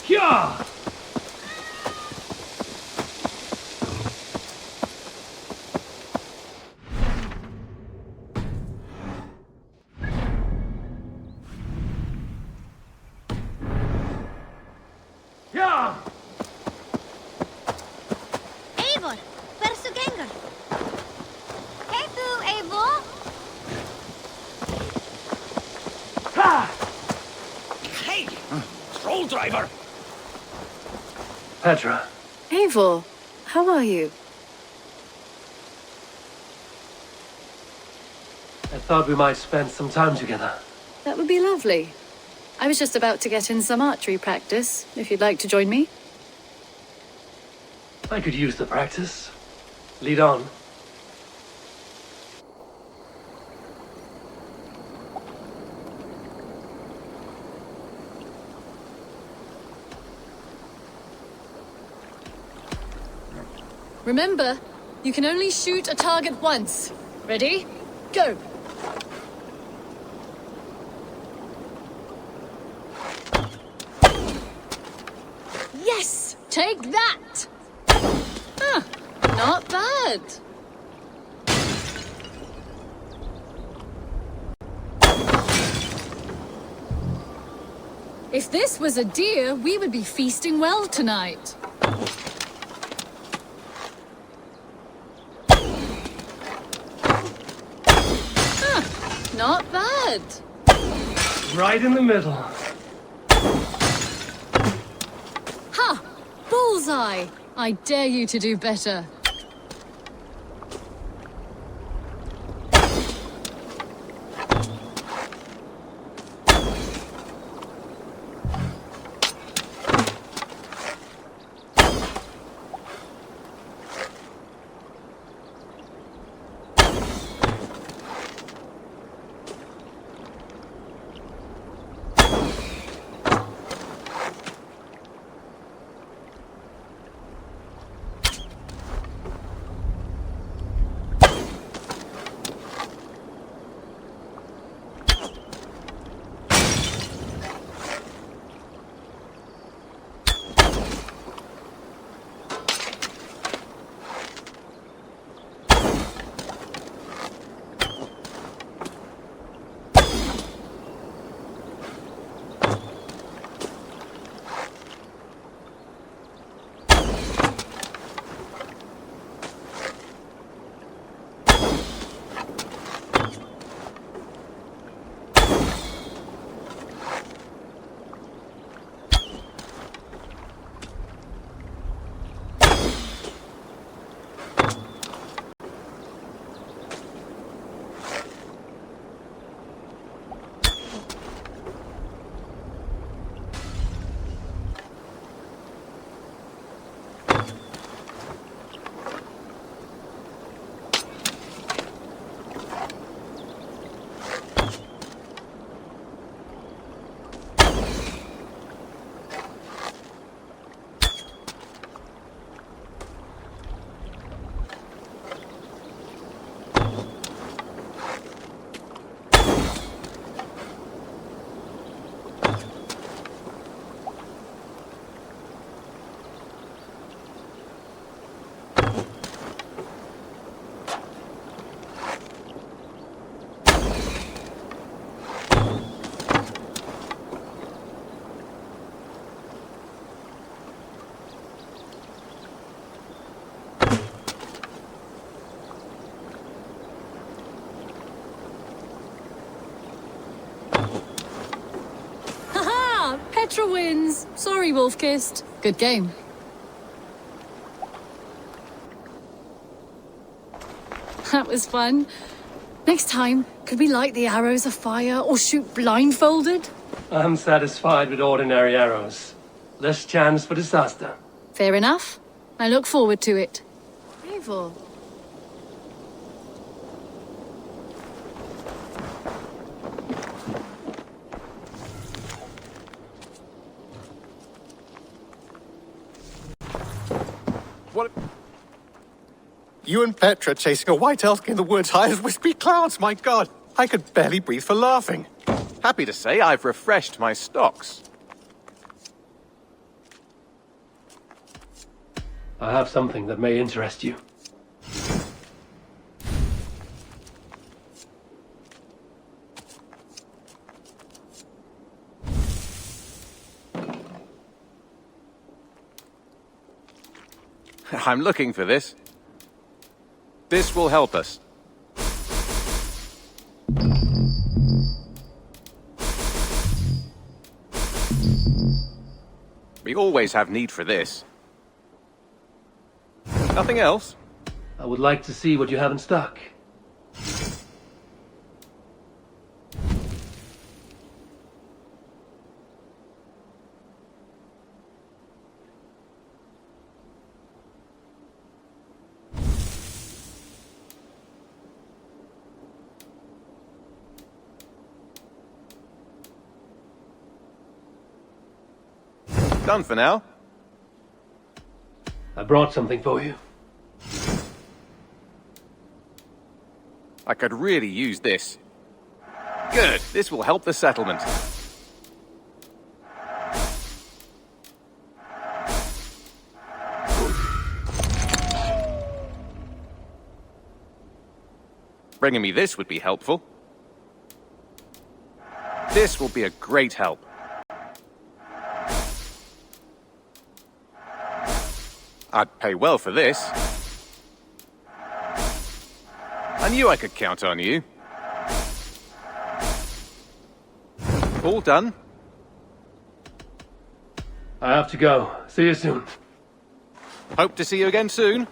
Yeah! Yeah! Eivor, hversu gengur? Hey þú, Eivor! Ha! Hey! Troll driver! Petra. Eivor, how are you? I thought we might spend some time together. That would be lovely. I was just about to get in some archery practice, if you'd like to join me. I could use the practice. Lead on. Remember, you can only shoot a target once. Ready? Go! Yes! Take that! Huh, not bad. If this was a deer, we would be feasting well tonight. Not bad. Right in the middle. Ha! Bullseye! I dare you to do better. Petra wins. Sorry, Wolf-Kissed. Good game. That was fun. Next time, could we light the arrows afire or shoot blindfolded? I'm satisfied with ordinary arrows. Less chance for disaster. Fair enough. I look forward to it. Eivor. What? You and Petra chasing a white elk in the woods high as wispy clouds, my god! I could barely breathe for laughing. Happy to say I've refreshed my stocks. I have something that may interest you. I'm looking for this. This will help us. We always have need for this. Nothing else? I would like to see what you have in stock. Done for now. I brought something for you. I could really use this. Good. This will help the settlement. Bringing me this would be helpful. This will be a great help. I'd pay well for this. I knew I could count on you. All done? I have to go. See you soon. Hope to see you again soon.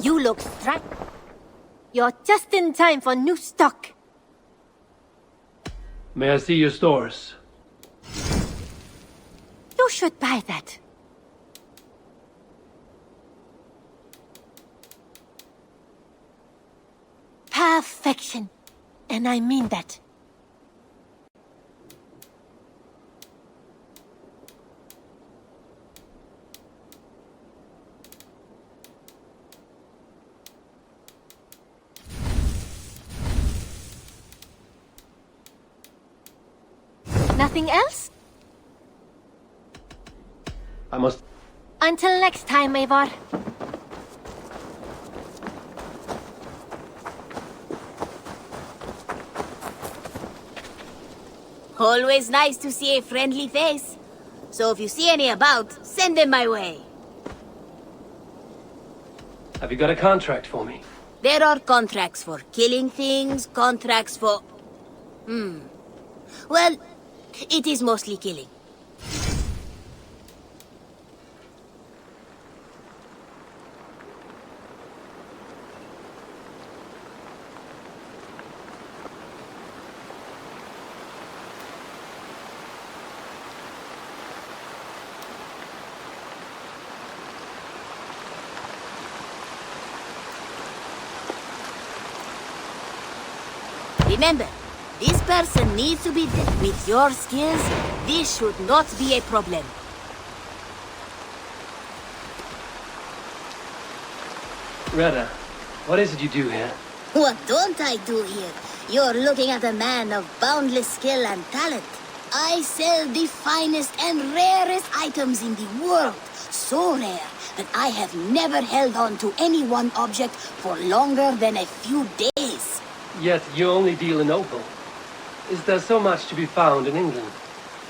You look strapped. You're just in time for new stock. May I see your stores? You should buy that. Perfection. And I mean that. Anything else? I must... Until next time, Eivor. Always nice to see a friendly face. So if you see any about, send them my way. Have you got a contract for me? There are contracts for killing things, contracts for... Well, it is mostly killing. Remember, this person needs to be dead. With your skills, this should not be a problem. Retta, what is it you do here? What don't I do here? You're looking at a man of boundless skill and talent. I sell the finest and rarest items in the world. So rare that I have never held on to any one object for longer than a few days. Yet you only deal in opal. Is there so much to be found in England?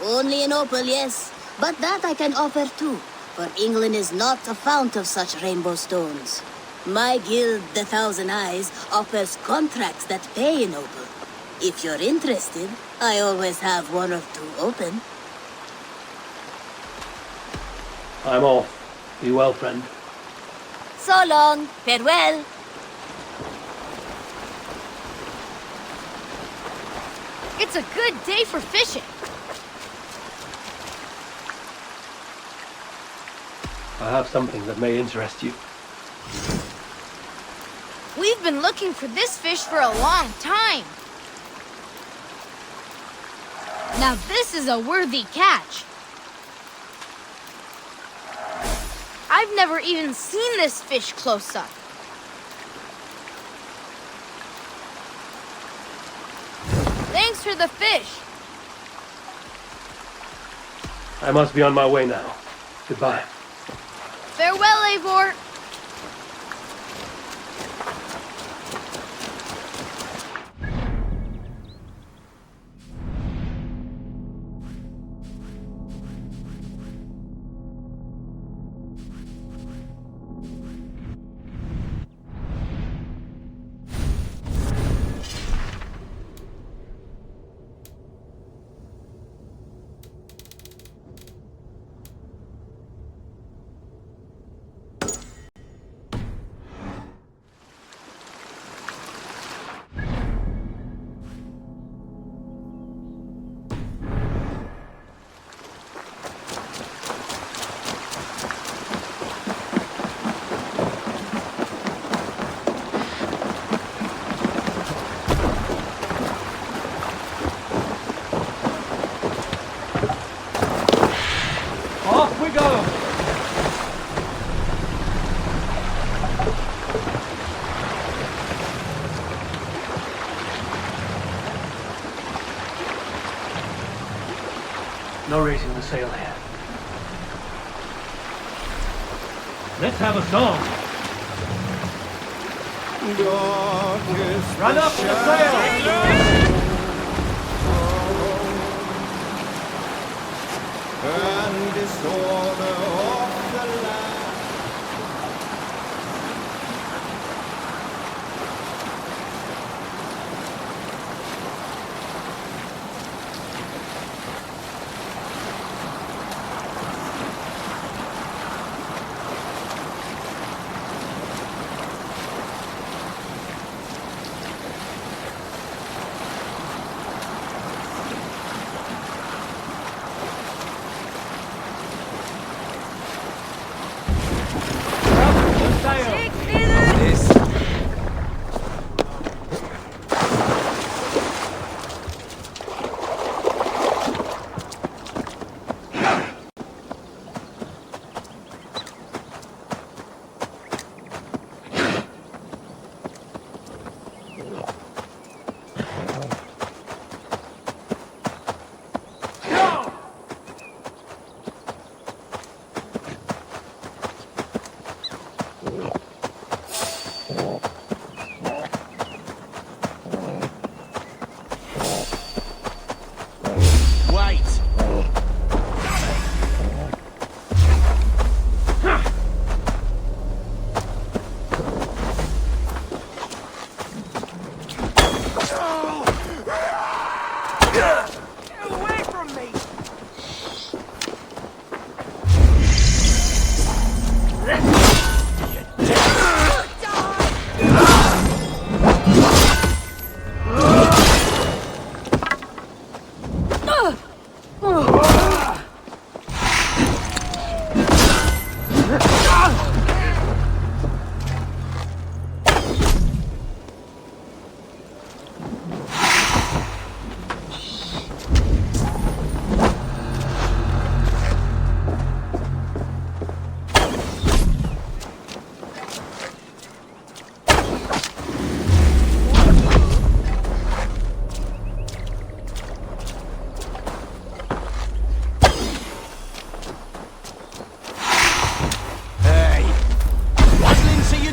Only in opal, yes. But that I can offer too. For England is not a fount of such rainbow stones. My guild, the Thousand Eyes, offers contracts that pay in opal. If you're interested, I always have one or two open. I'm off. Be well, friend. So long. Farewell. It's a good day for fishing. I have something that may interest you. We've been looking for this fish for a long time. Now this is a worthy catch. I've never even seen this fish close up. Thanks for the fish. I must be on my way now. Goodbye. Farewell, Eivor. Off we go! No raising the sail here. Let's have a song. Run up to the sail! And disorder of the land.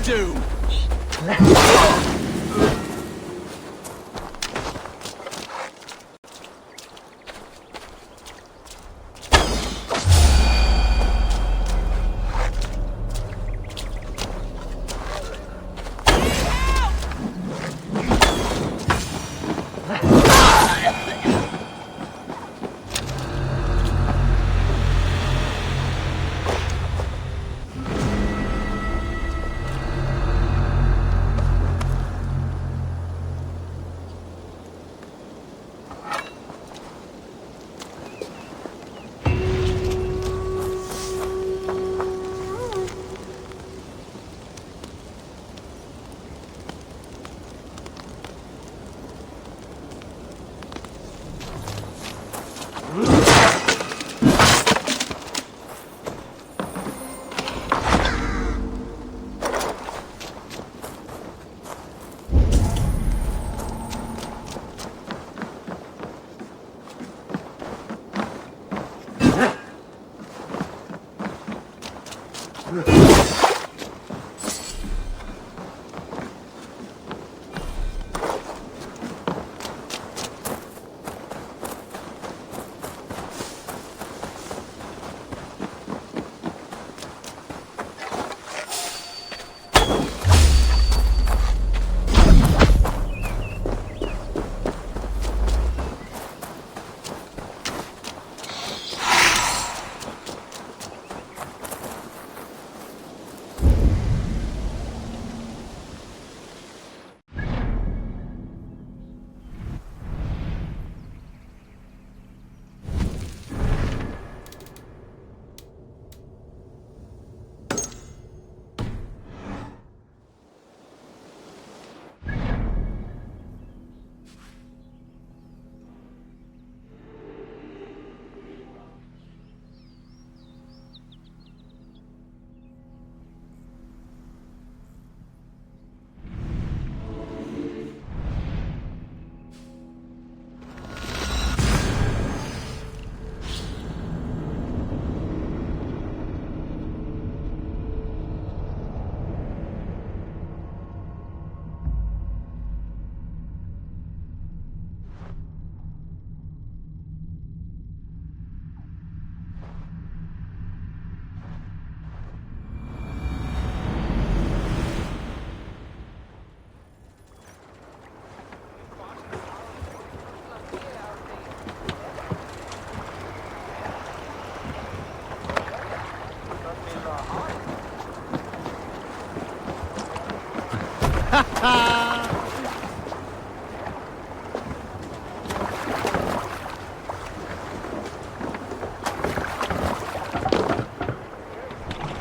do?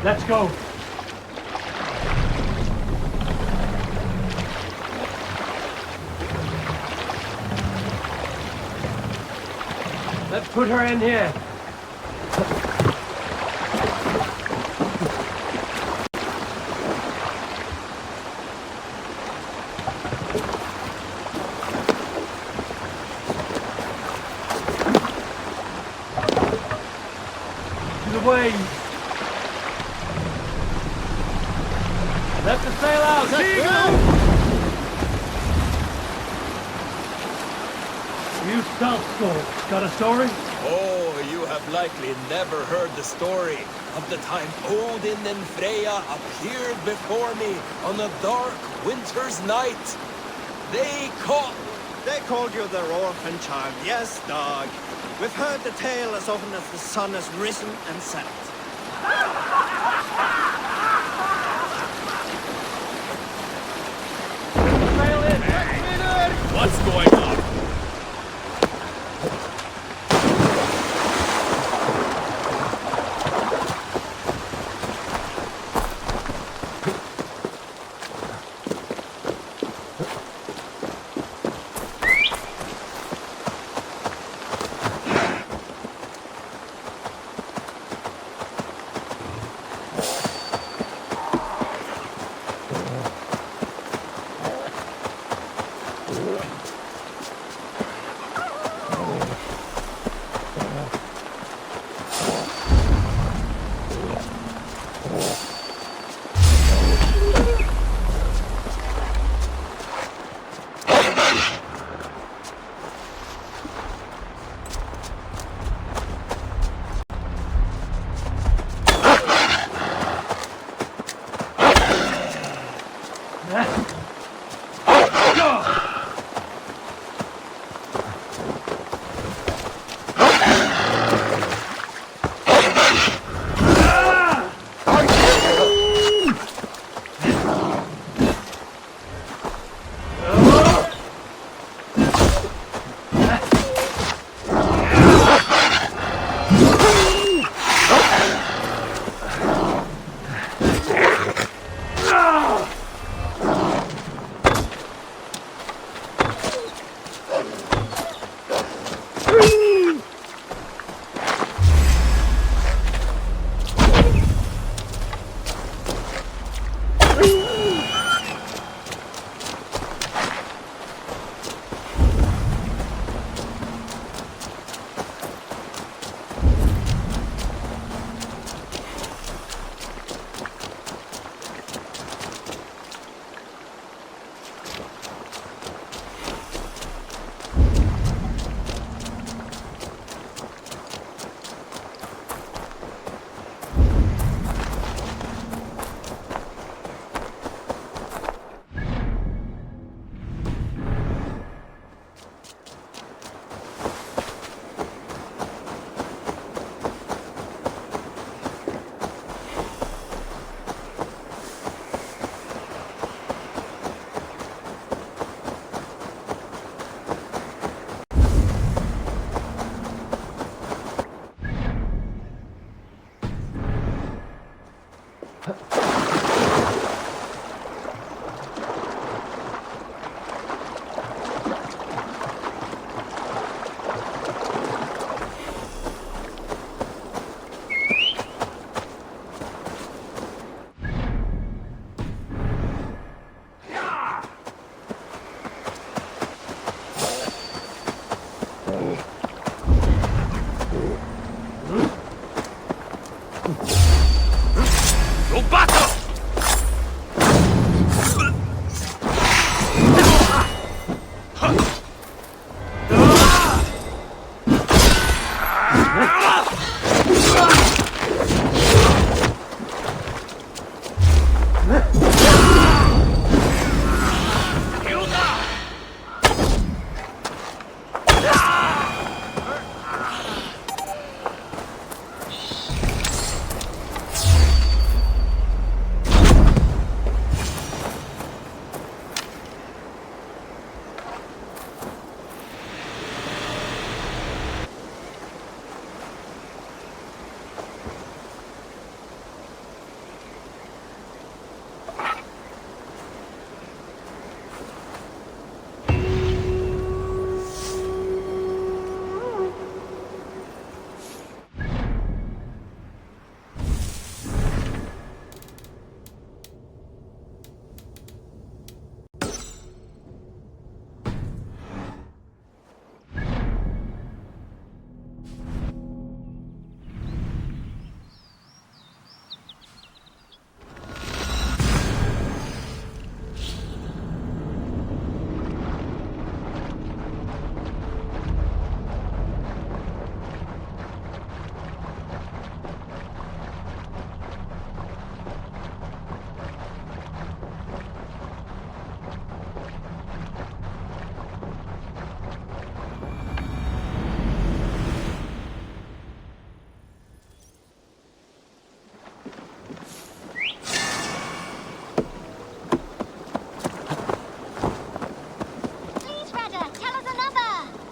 Let's go. Let's put her in here. To the waves. Let the sail out! You Southscore, got a story? Oh, you have likely never heard the story of the time Odin and Freya appeared before me on a dark winter's night. They called you their orphan child, yes, dog. We've heard the tale as often as the sun has risen and set. What's going on?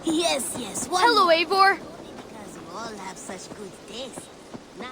Yes, yes. One Hello, more. Eivor. Because you all have such good taste. Now.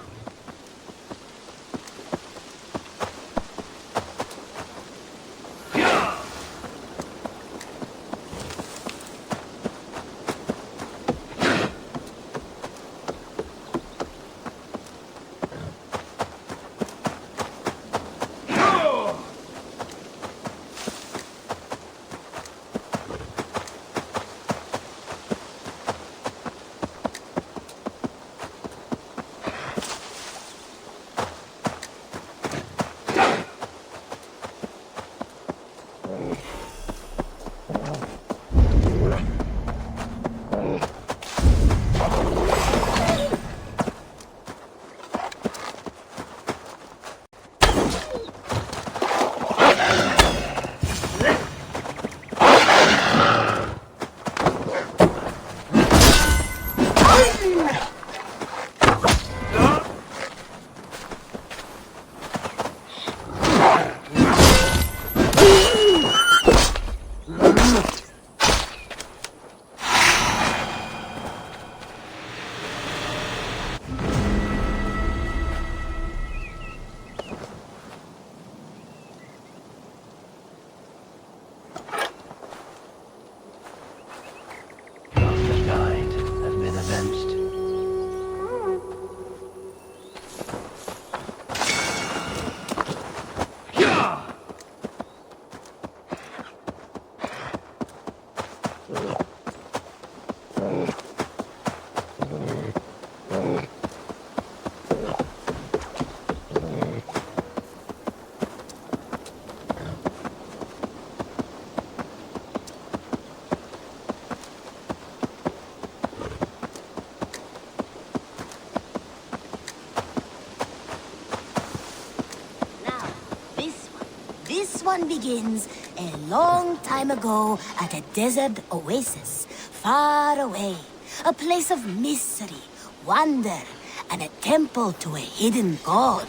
This one begins a long time ago at a desert oasis, far away. A place of mystery, wonder, and a temple to a hidden god.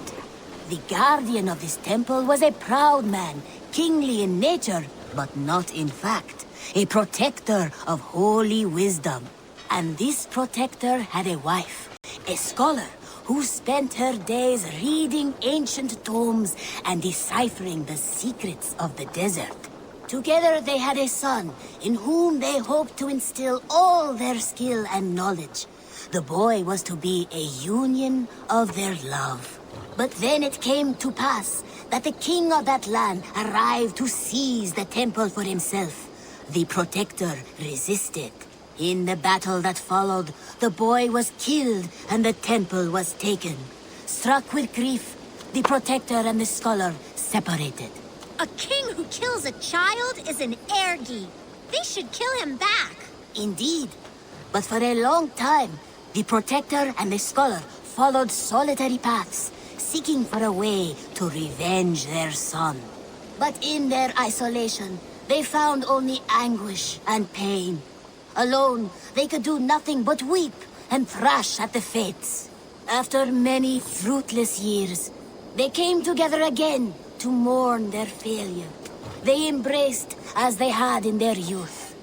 The guardian of this temple was a proud man, kingly in nature, but not in fact. A protector of holy wisdom. And this protector had a wife, a scholar, who spent her days reading ancient tomes and deciphering the secrets of the desert. Together they had a son, in whom they hoped to instill all their skill and knowledge. The boy was to be a union of their love. But then it came to pass that the king of that land arrived to seize the temple for himself. The protector resisted. In the battle that followed, the boy was killed and the temple was taken. Struck with grief, the protector and the scholar separated. A king who kills a child is an ergi. They should kill him back. Indeed. But for a long time, the protector and the scholar followed solitary paths, seeking for a way to revenge their son. But in their isolation, they found only anguish and pain. Alone, they could do nothing but weep and thrash at the fates. After many fruitless years, they came together again to mourn their failure. They embraced as they had in their youth.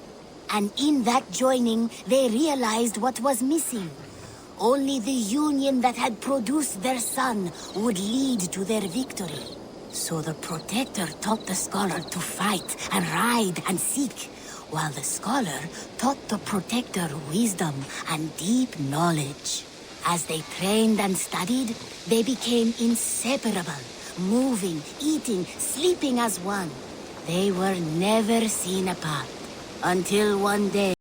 And in that joining, they realized what was missing. Only the union that had produced their son would lead to their victory. So the protector taught the scholar to fight and ride and seek, while the scholar taught the protector wisdom and deep knowledge. As they trained and studied, they became inseparable, moving, eating, sleeping as one. They were never seen apart, until one day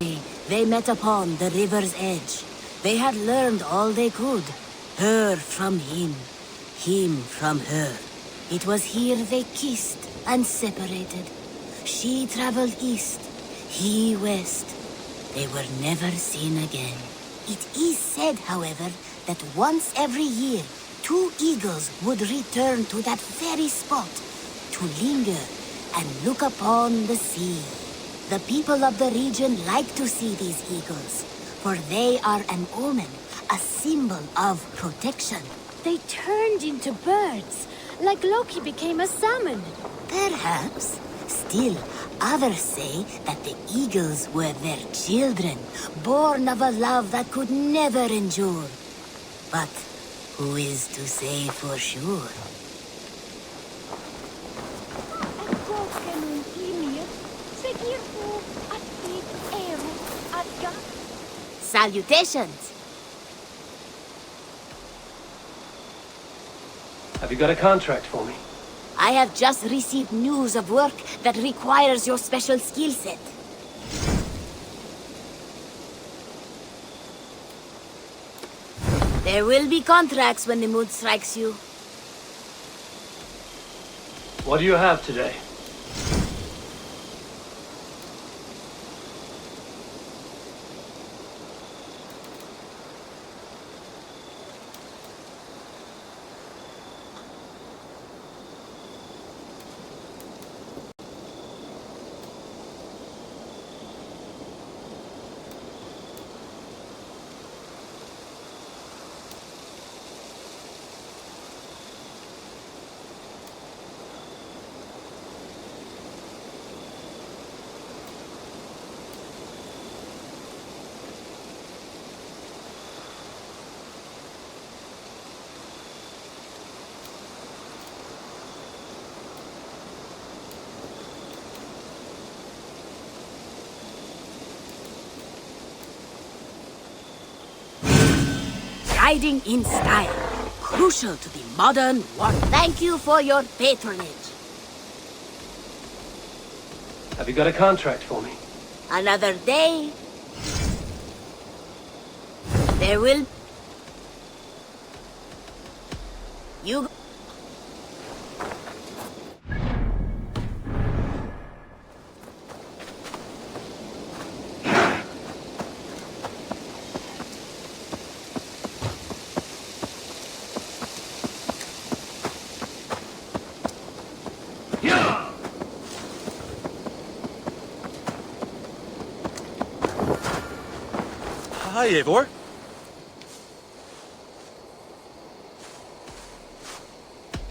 they met upon the river's edge. They had learned all they could, her from him from her. It was here they kissed and separated. She traveled east, he west. They were never seen again. It is said, however, that once every year, 2 eagles would return to that very spot to linger and look upon the sea. The people of the region like to see these eagles, for they are an omen, a symbol of protection. They turned into birds, like Loki became a salmon. Perhaps. Still, others say that the eagles were their children, born of a love that could never endure. But who is to say for sure? Salutations! Have you got a contract for me? I have just received news of work that requires your special skill set. There will be contracts when the mood strikes you. What do you have today? Riding in style, crucial to the modern world. Thank you for your patronage. Have you got a contract for me? Another day. There will... You... Yeah! Hi, Eivor.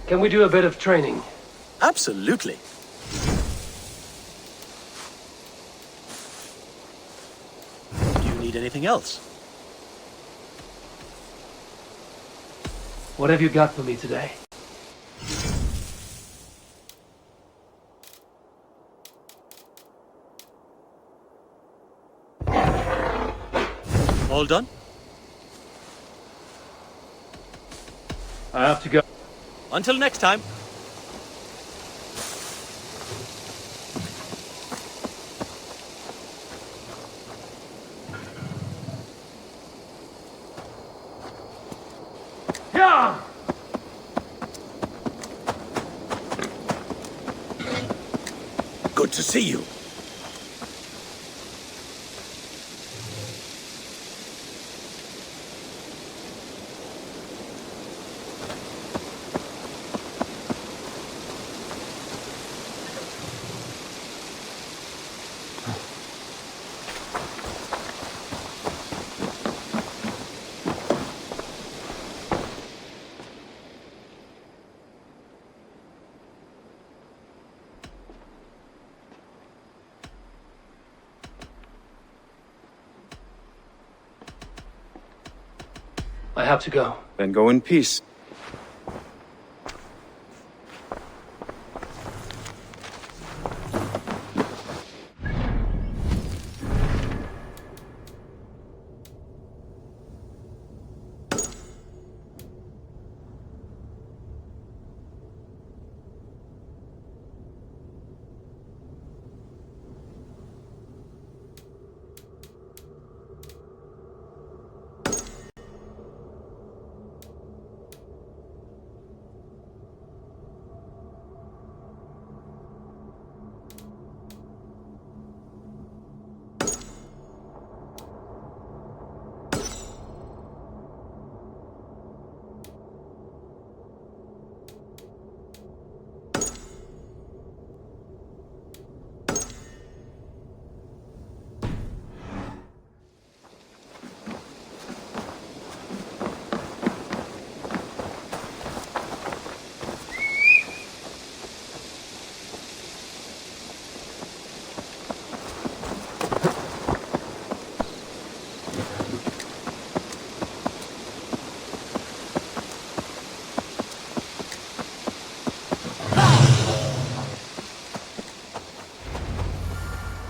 Can we do a bit of training? Absolutely. Do you need anything else? What have you got for me today? All done? I have to go. Until next time. Yeah! Good to see you. I have to go. Then go in peace.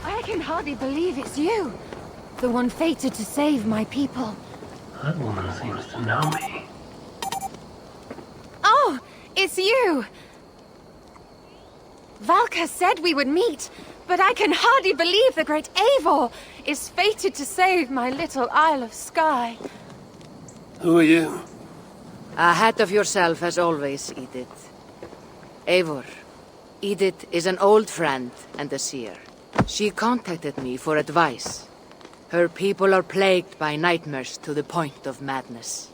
I can hardly believe it's you. The one fated to save my people. That woman seems to know me. Oh, it's you! Valka said we would meet, but I can hardly believe the great Eivor is fated to save my little Isle of Skye. Who are you? Ahead of yourself as always, Edith. Eivor. Edith is an old friend and a seer. She contacted me for advice. Her people are plagued by nightmares to the point of madness.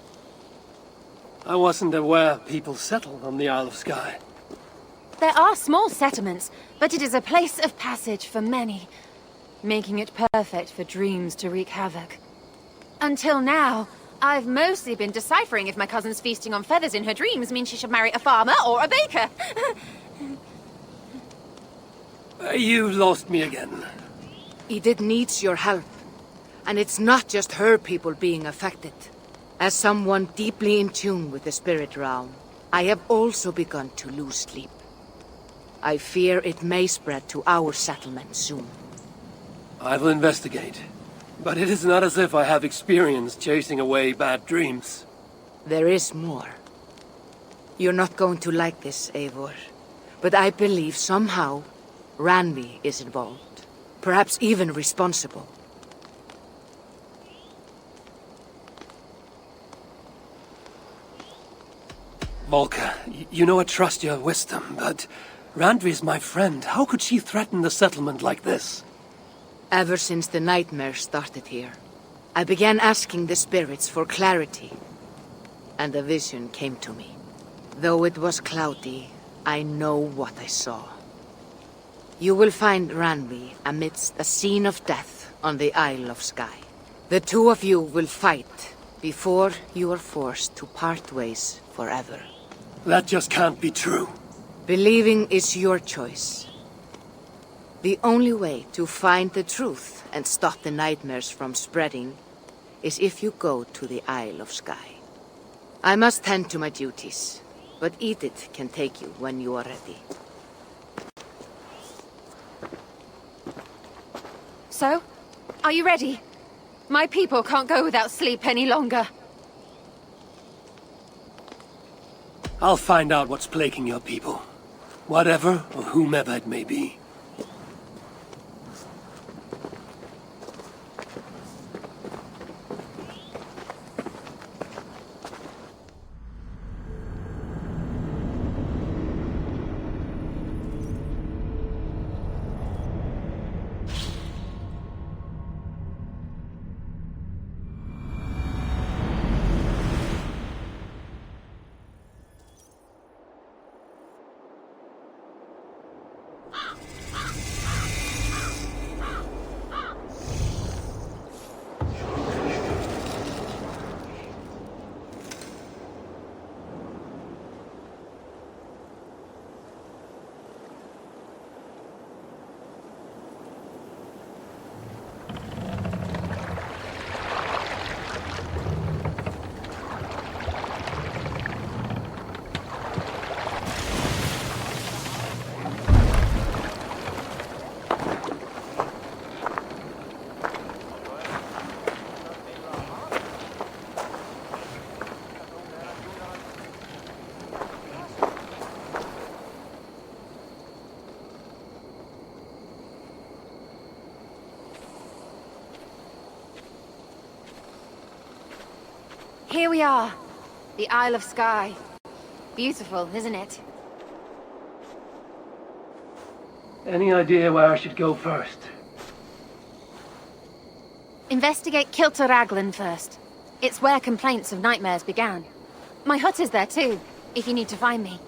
I wasn't aware people settled on the Isle of Skye. There are small settlements, but it is a place of passage for many, making it perfect for dreams to wreak havoc. Until now, I've mostly been deciphering if my cousin's feasting on feathers in her dreams means she should marry a farmer or a baker. You lost me again. Edith needs your help. And it's not just her people being affected. As someone deeply in tune with the spirit realm, I have also begun to lose sleep. I fear it may spread to our settlement soon. I will investigate. But it is not as if I have experience chasing away bad dreams. There is more. You're not going to like this, Eivor. But I believe somehow Randvi is involved. Perhaps even responsible. Volka, you know I trust your wisdom, but Randvi is my friend. How could she threaten the settlement like this? Ever since the nightmare started here, I began asking the spirits for clarity. And a vision came to me. Though it was cloudy, I know what I saw. You will find Randvi amidst a scene of death on the Isle of Skye. The two of you will fight before you are forced to part ways forever. That just can't be true. Believing is your choice. The only way to find the truth and stop the nightmares from spreading is if you go to the Isle of Skye. I must tend to my duties, but Edith can take you when you are ready. So, are you ready? My people can't go without sleep any longer. I'll find out what's plaguing your people. Whatever or whomever it may be. Here we are. The Isle of Skye. Beautiful, isn't it? Any idea where I should go first? Investigate Kilter Raglan first. It's where complaints of nightmares began. My hut is there too, if you need to find me.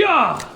Yeah!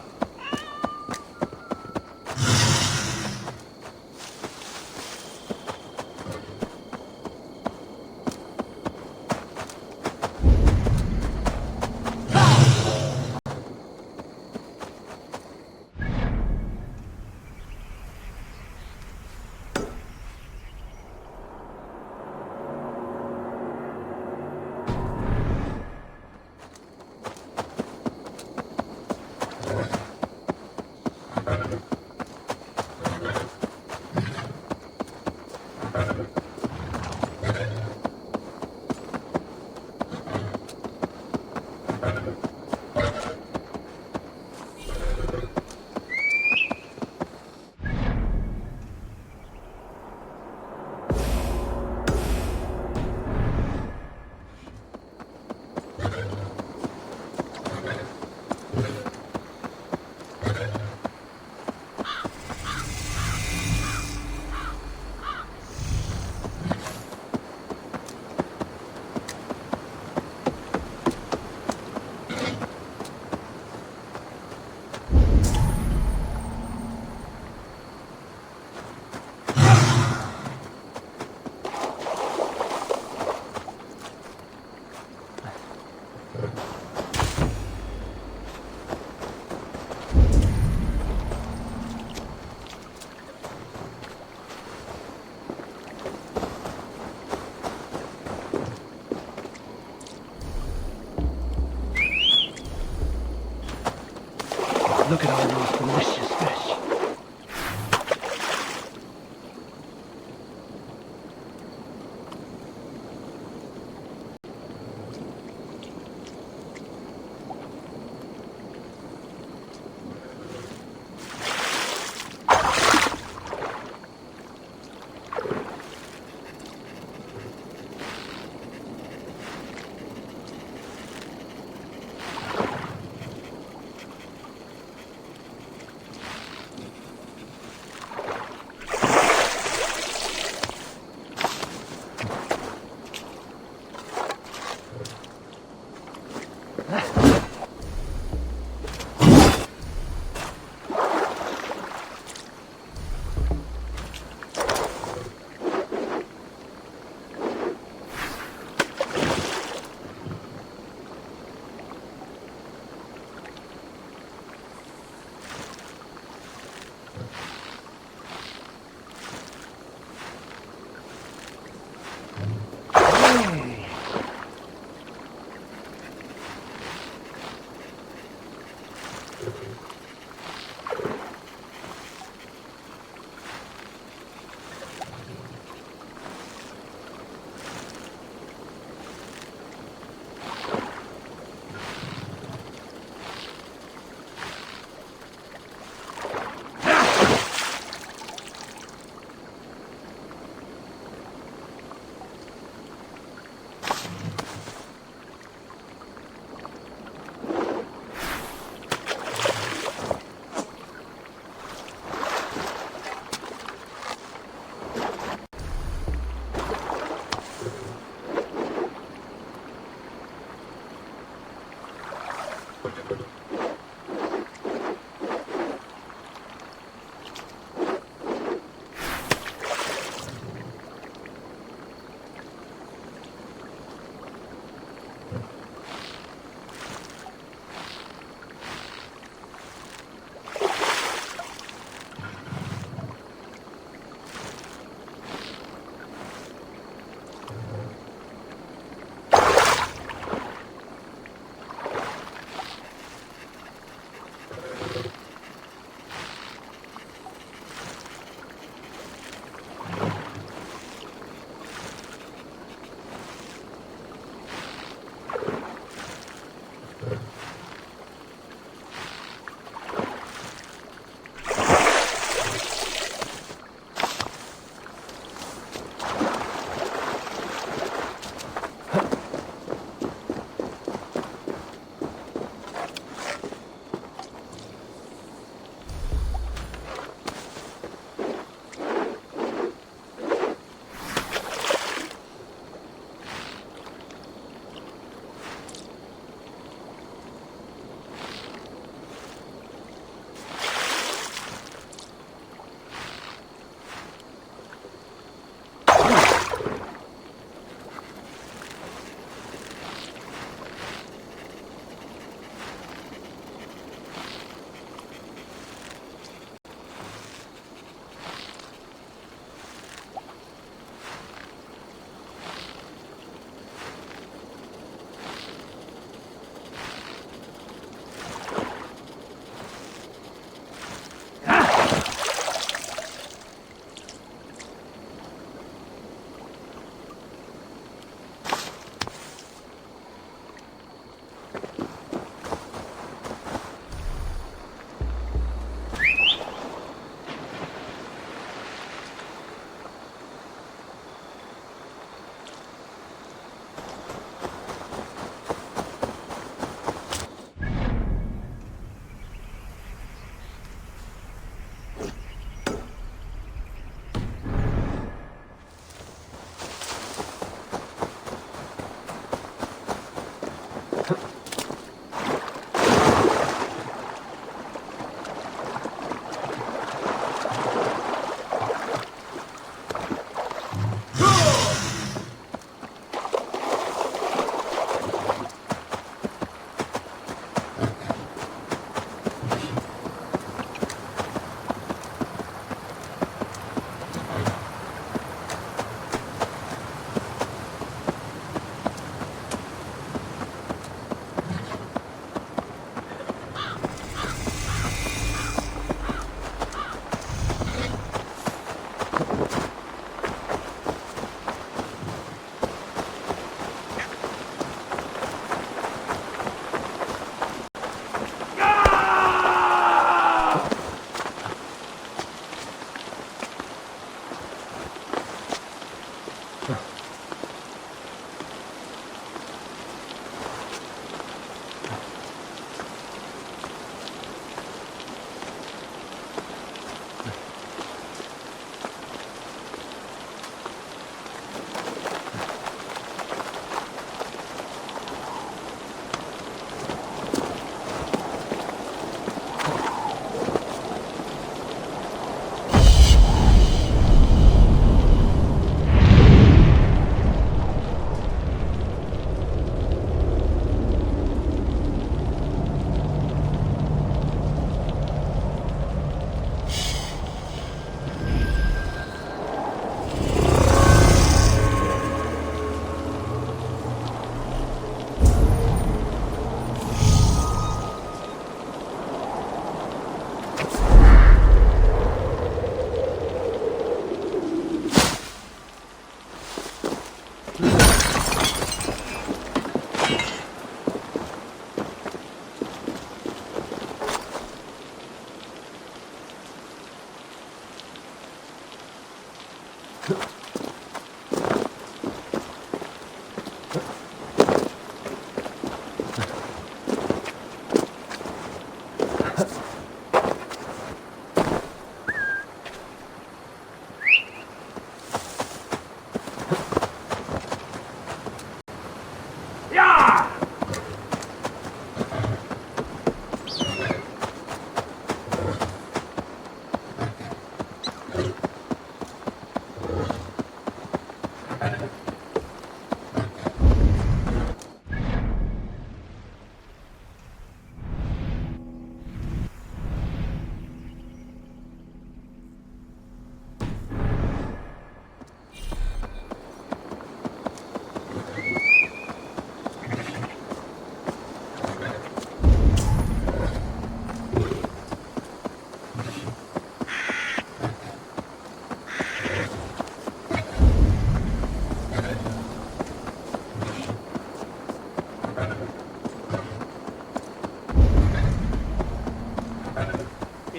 Look at all those delicious fish.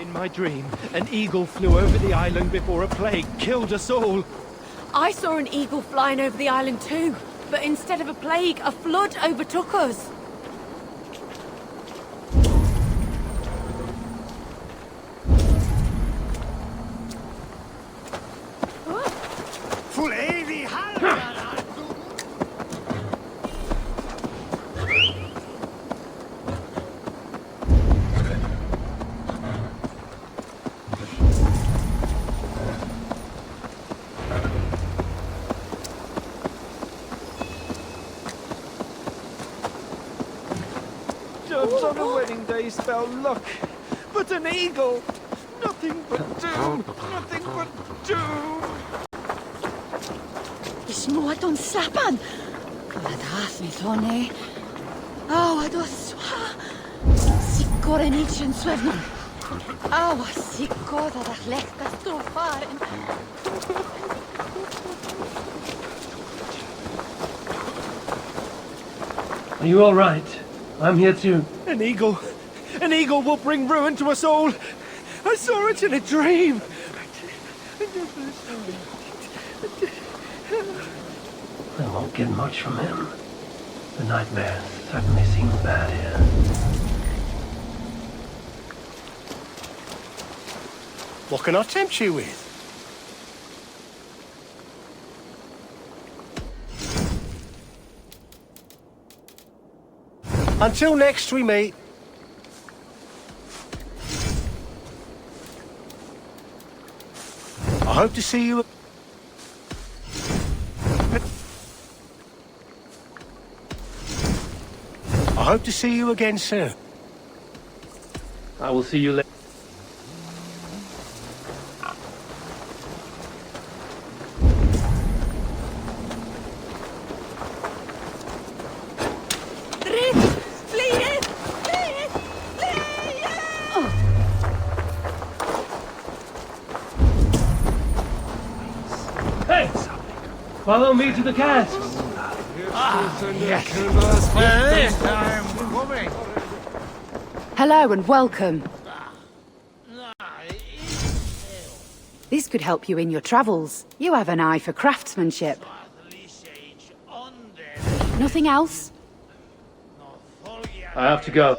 In my dream, an eagle flew over the island before a plague killed us all. I saw an eagle flying over the island too, but instead of a plague, a flood overtook us. Doves on a wedding day spell luck, but an eagle! Nothing but doom! Nothing but doom! Is moed o'n saban? Gwladath mi thone. Aw, a do swa. Sicor yn eich yn swefnon. Aw, a sicor a ddech lech da stoffain. Are you all right? I'm here too. An eagle! An eagle will bring ruin to us all! I saw it in a dream! I won't get much from him. The nightmare certainly seems bad here. What can I tempt you with? Until next we meet. I hope to see you. I hope to see you again soon. I will see you later. Follow me to the casks. Hello and welcome. This could help you in your travels. You have an eye for craftsmanship. Nothing else? I have to go.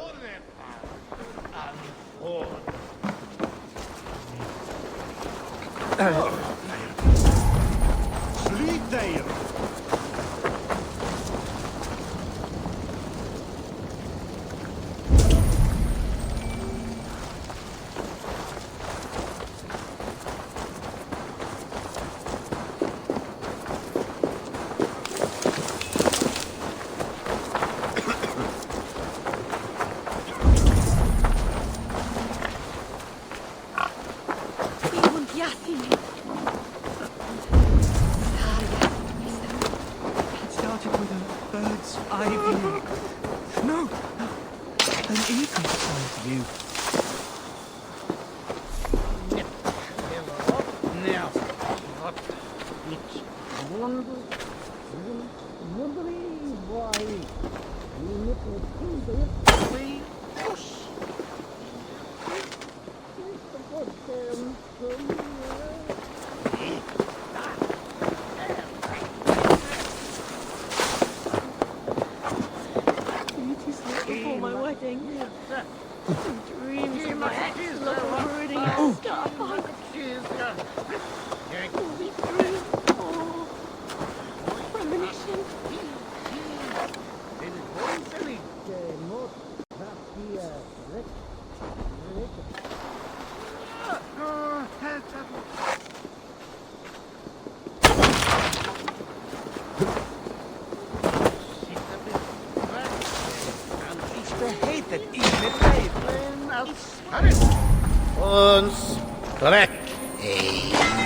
Ons trek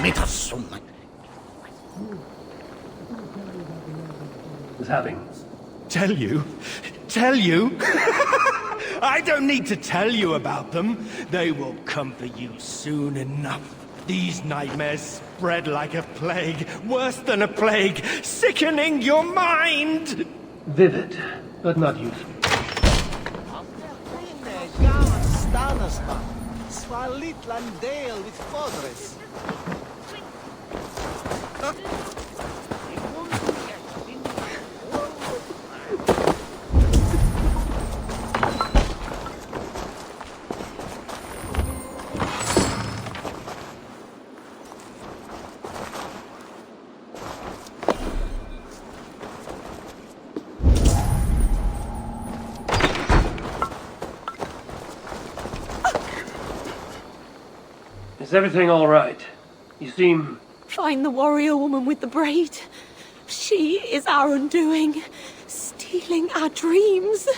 middagsommen. What's happening? Tell you? Tell you? I don't need to tell you about them. They will come for you soon enough. These nightmares spread like a plague, worse than a plague, sickening your mind! Vivid, but not useful. Swalitlandale with Fodres. Is everything all right? You seem... Find the warrior woman with the braid. She is our undoing, stealing our dreams.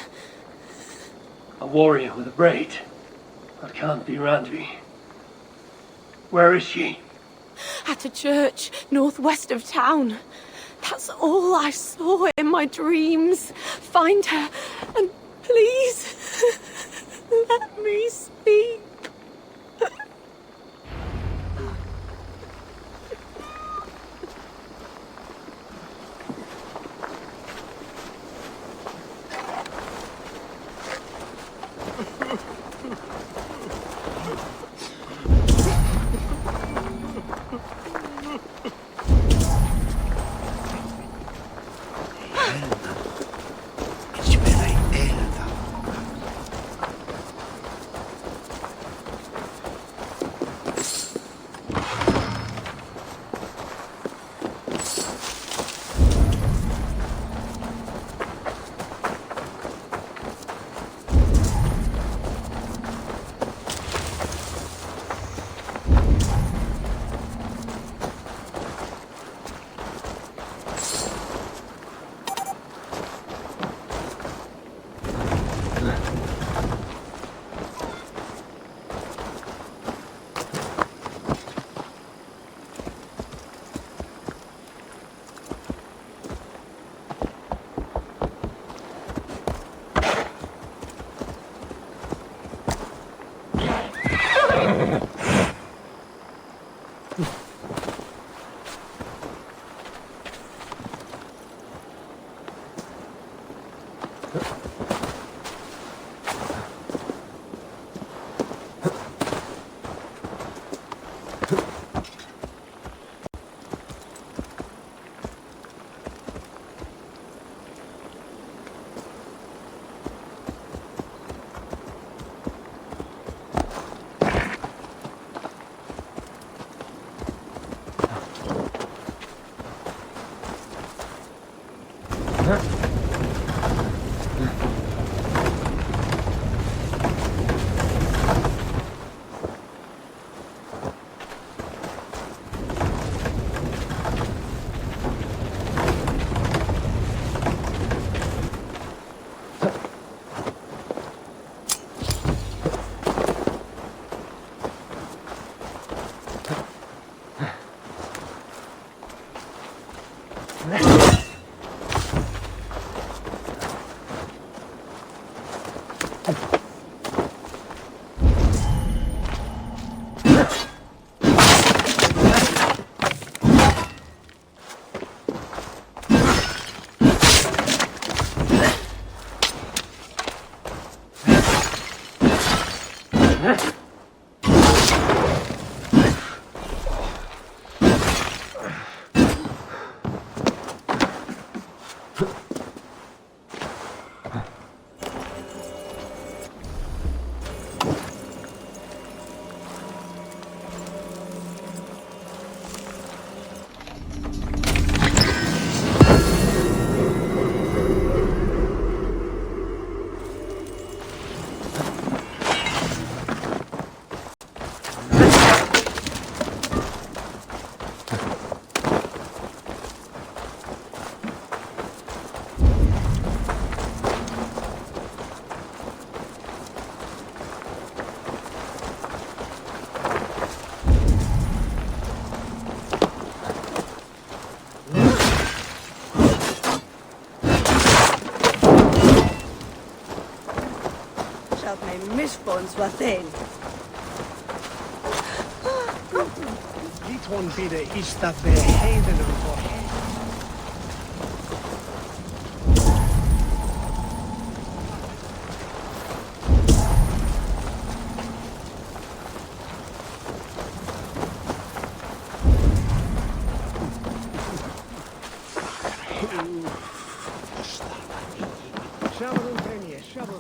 a warrior with a braid. That can't be Randvi. Where is she? At a church northwest of town. That's all I saw in my dreams. Find her, and please, let me speak. Mishbones were thin. Dit one be the east of the haven for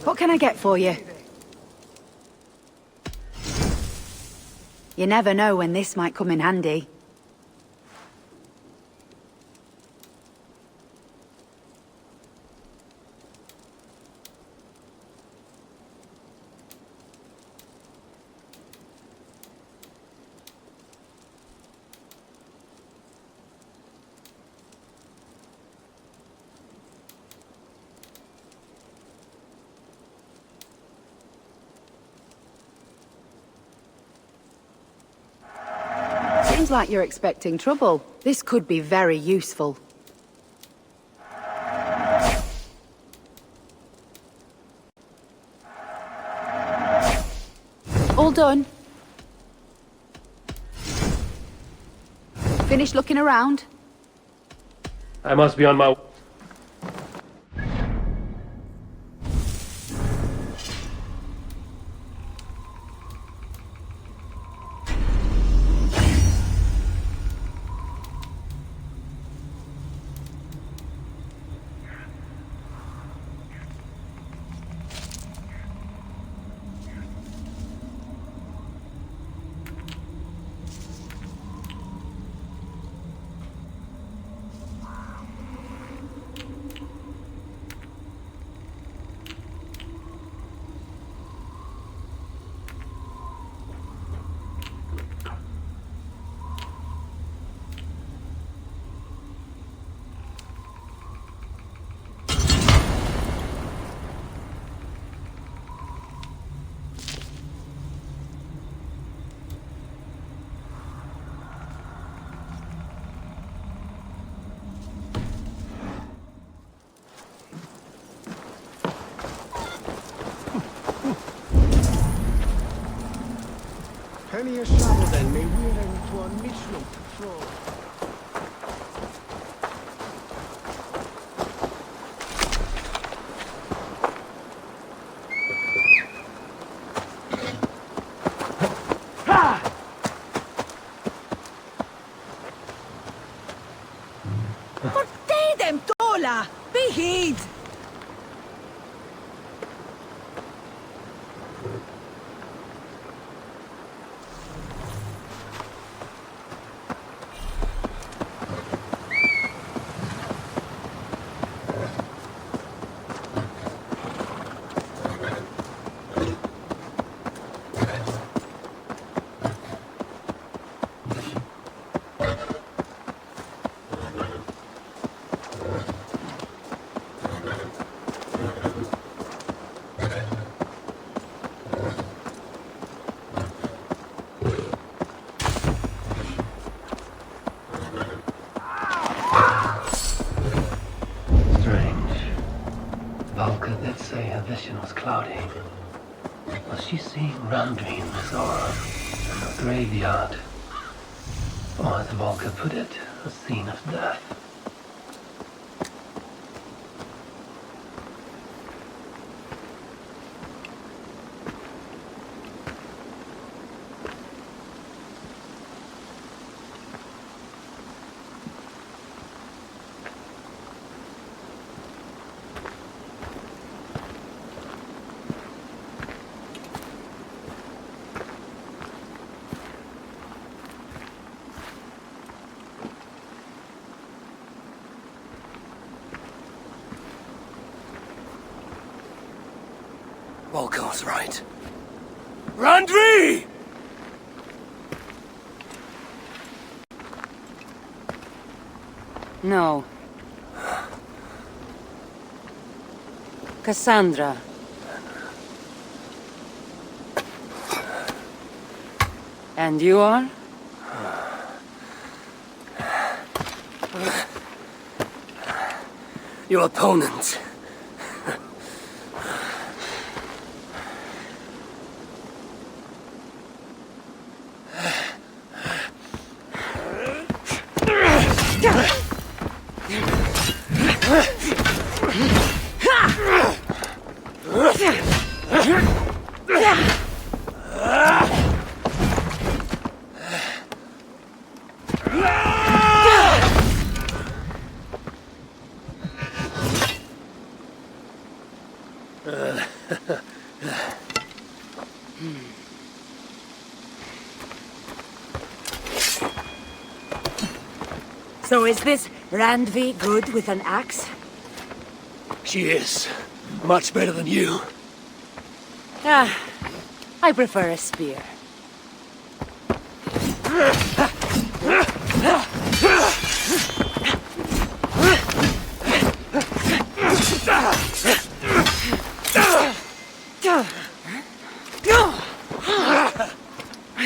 What can I get for you? You never know when this might come in handy. Seems like you're expecting trouble. This could be very useful. All done? Finished looking around? I must be on my... Penny a shovel then, may we're into a mission patrol. say her vision was cloudy. Was she seeing Randvi in this aura? In the graveyard? Or as Volker put it, a scene of death? Volker's right. Randvi! No. Kassandra. And you are? Your opponent. So is this Randvi good with an axe? She is. Much better than you. Ah, I prefer a spear.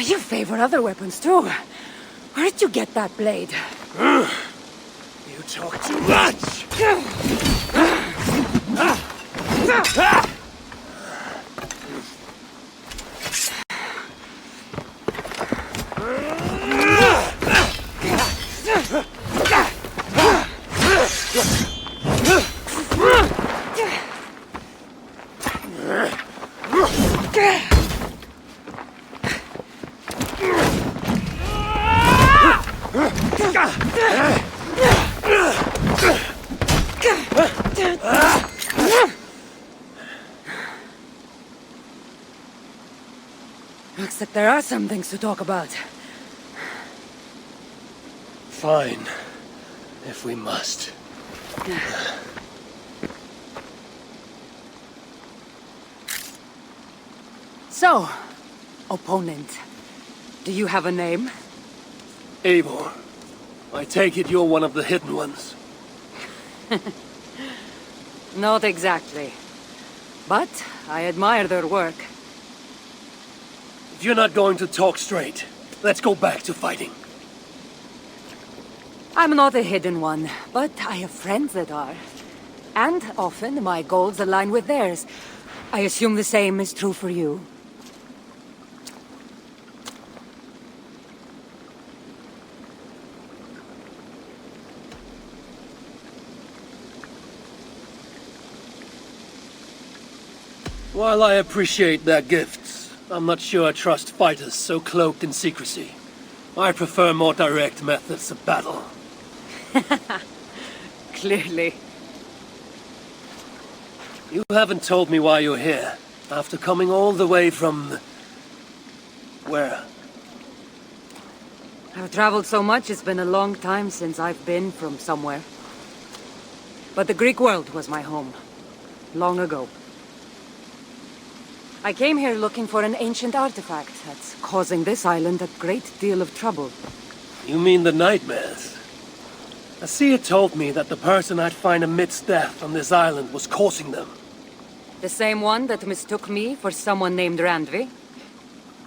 You favor other weapons too. Where did you get that blade? You talk too much! Looks like there are some things to talk about. Fine. If we must. So, opponent, do you have a name? Eivor. I take it you're one of the hidden ones. Not exactly. But I admire their work. If you're not going to talk straight, let's go back to fighting. I'm not a hidden one, but I have friends that are. And often my goals align with theirs. I assume the same is true for you. While I appreciate their gifts, I'm not sure I trust fighters so cloaked in secrecy. I prefer more direct methods of battle. Clearly. You haven't told me why you're here, after coming all the way from... where? I've traveled so much, it's been a long time since I've been from somewhere. But the Greek world was my home. Long ago. I came here looking for an ancient artifact that's causing this island a great deal of trouble. You mean the nightmares? A seer told me that the person I'd find amidst death on this island was causing them. The same one that mistook me for someone named Randvi?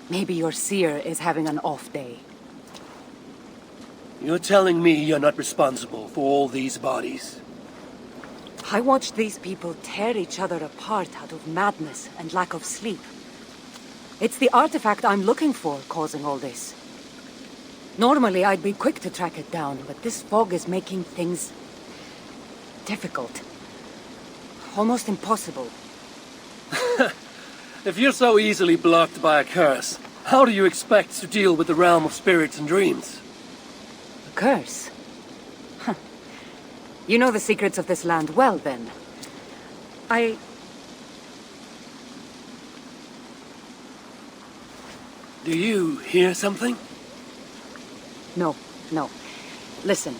Maybe your seer is having an off day. You're telling me you're not responsible for all these bodies? I watched these people tear each other apart out of madness and lack of sleep. It's the artifact I'm looking for causing all this. Normally I'd be quick to track it down, but this fog is making things difficult. Almost impossible. If you're so easily blocked by a curse, how do you expect to deal with the realm of spirits and dreams? A curse? Huh. You know the secrets of this land well, then. Do you hear something? No. Listen.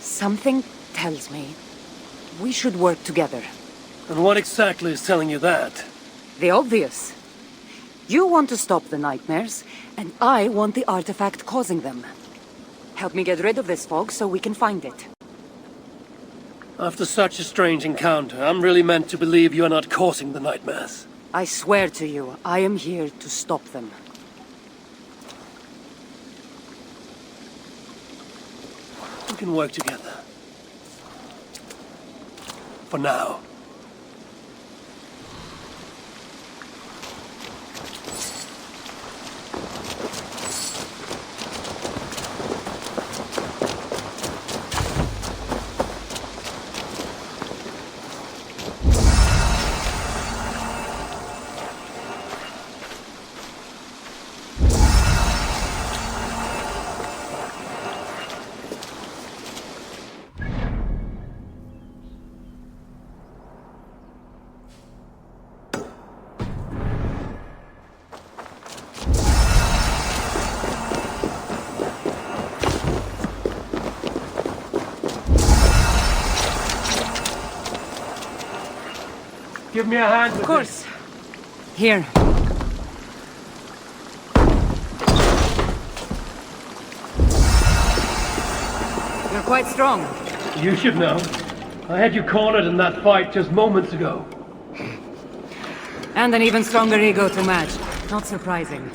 Something tells me we should work together. And what exactly is telling you that? The obvious. You want to stop the nightmares, and I want the artifact causing them. Help me get rid of this fog so we can find it. After such a strange encounter, I'm really meant to believe you are not causing the nightmares. I swear to you, I am here to stop them. We can work together. For now. Give me a hand with Of course. Here. You're quite strong. You should know. I had you cornered in that fight just moments ago. And an even stronger ego to match. Not surprising.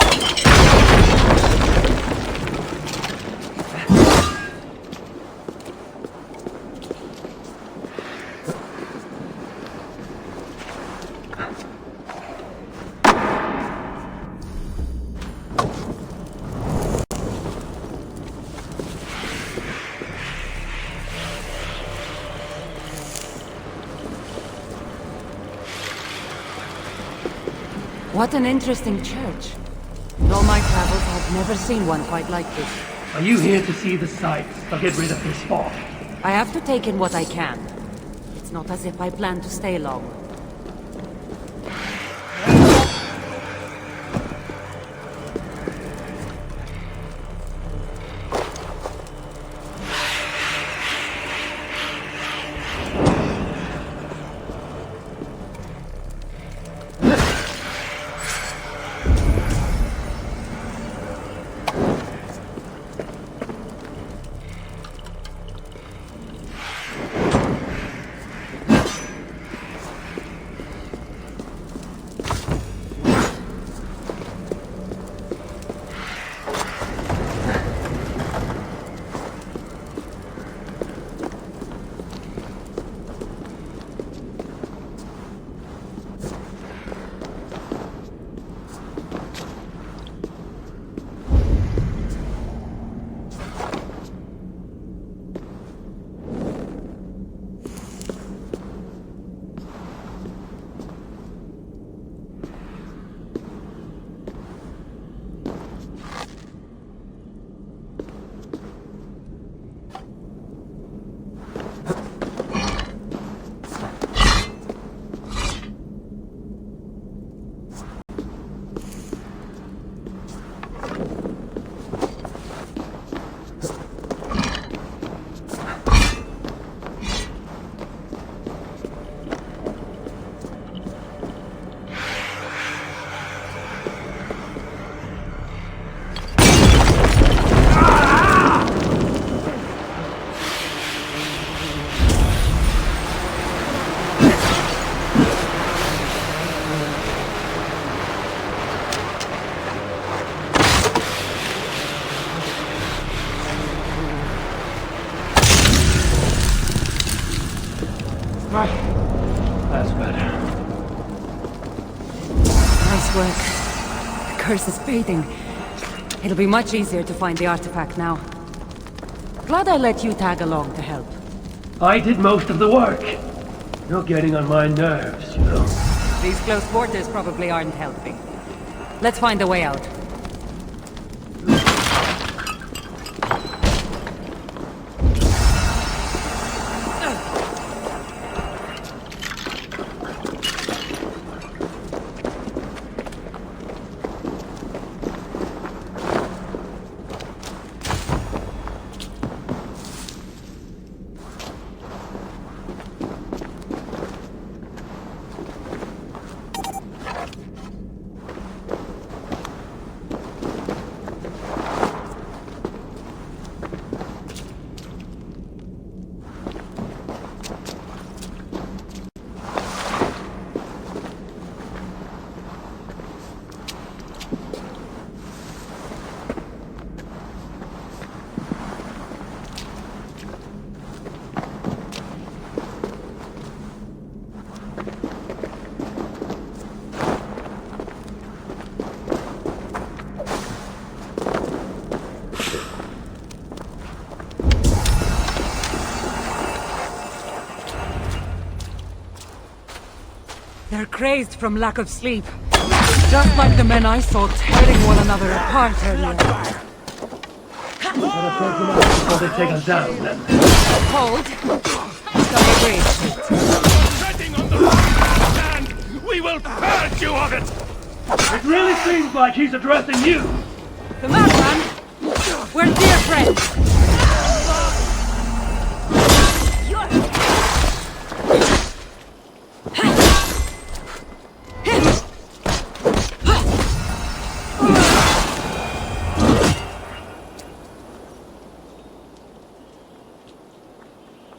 What an interesting church. In all my travels, I've never seen one quite like this. Are you here to see the sights or get rid of this fog? I have to take in what I can. It's not as if I plan to stay long. Nice work. The curse is fading. It'll be much easier to find the artifact now. Glad I let you tag along to help. I did most of the work. You're getting on my nerves, you know. These close quarters probably aren't helping. Let's find a way out. They're crazed from lack of sleep. Just like the men I saw tearing one another apart earlier. Better take them out before they take us down, then. Hold. Double breach. Treading on the wrong land! We will purge you of it! It really seems like he's addressing you! The madman! We're dear friends!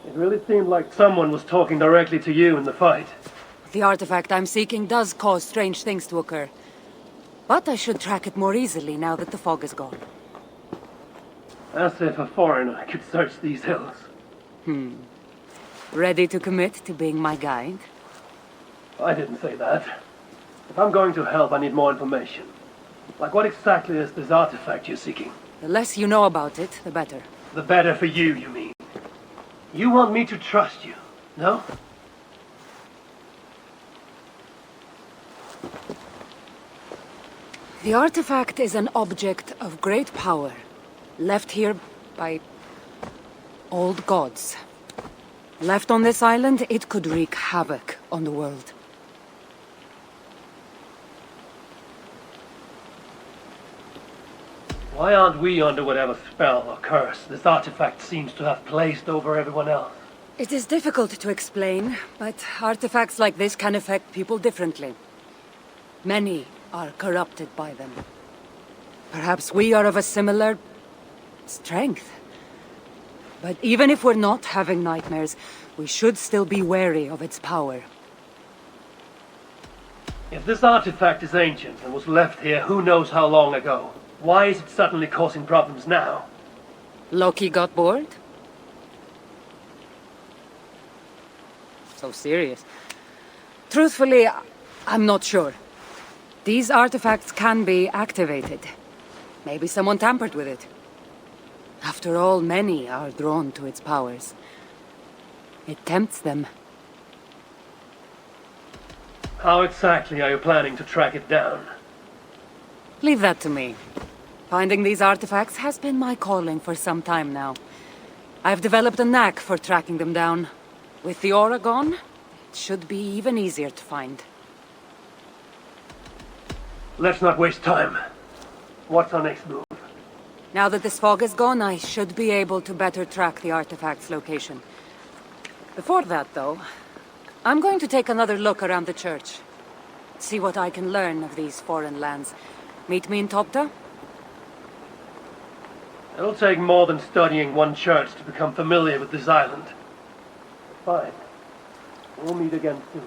It really seemed like someone was talking directly to you in the fight. The artifact I'm seeking does cause strange things to occur. But I should track it more easily now that the fog is gone. As if a foreigner could search these hills. Ready to commit to being my guide? I didn't say that. If I'm going to help, I need more information. Like what exactly is this artifact you're seeking? The less you know about it, the better. The better for you, you mean? You want me to trust you, no? The artifact is an object of great power, left here by old gods. Left on this island, it could wreak havoc on the world. Why aren't we under whatever spell or curse this artifact seems to have placed over everyone else? It is difficult to explain, but artifacts like this can affect people differently. Many are corrupted by them. Perhaps we are of a similar strength. But even if we're not having nightmares, we should still be wary of its power. If this artifact is ancient and was left here who knows how long ago, why is it suddenly causing problems now? Loki got bored? So serious. Truthfully, I'm not sure. These artifacts can be activated. Maybe someone tampered with it. After all, many are drawn to its powers. It tempts them. How exactly are you planning to track it down? Leave that to me. Finding these artifacts has been my calling for some time now. I've developed a knack for tracking them down. With the aura gone, it should be even easier to find. Let's not waste time. What's our next move? Now that this fog is gone, I should be able to better track the artifact's location. Before that, though, I'm going to take another look around the church. See what I can learn of these foreign lands. Meet me in Topta? It'll take more than studying one church to become familiar with this island. Fine. We'll meet again soon.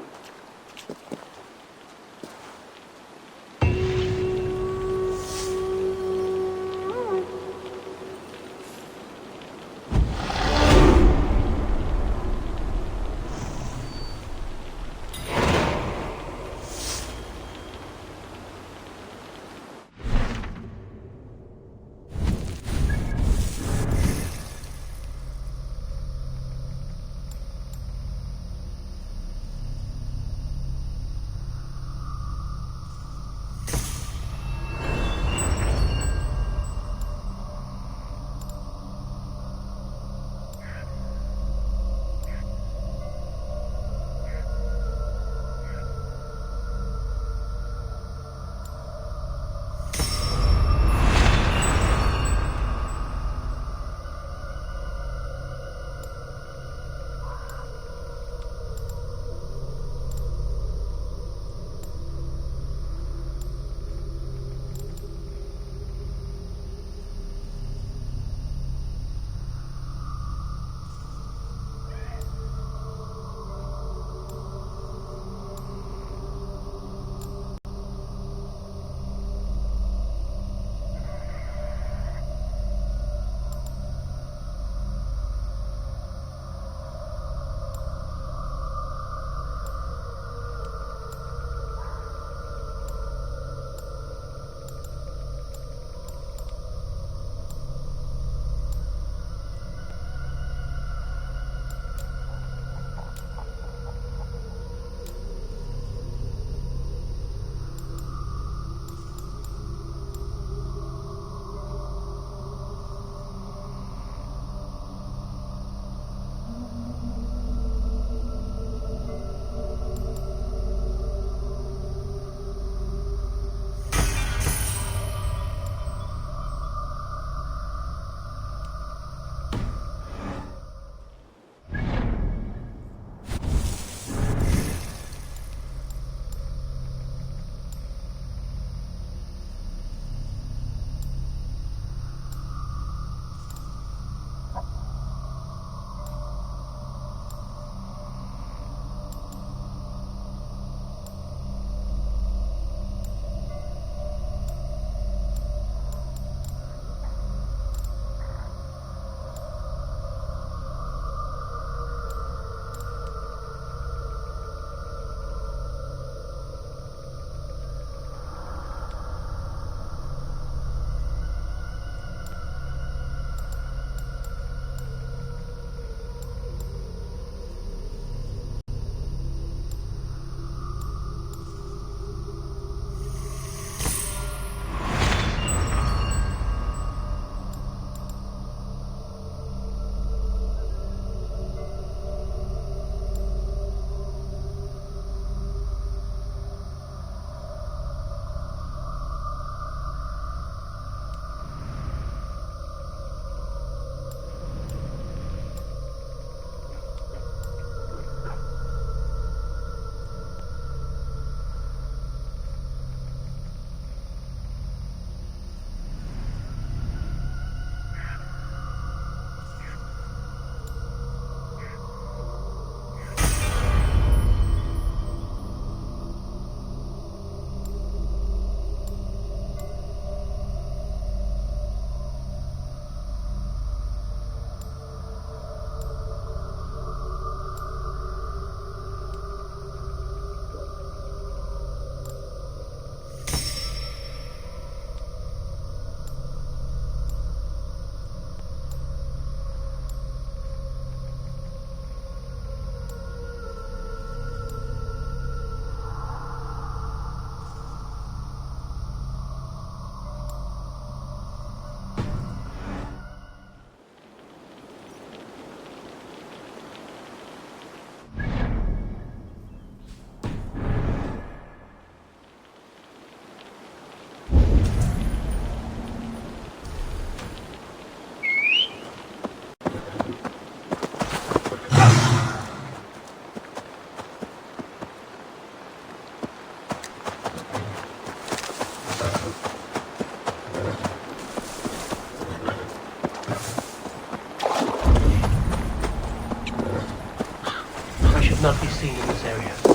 not be seen in this area.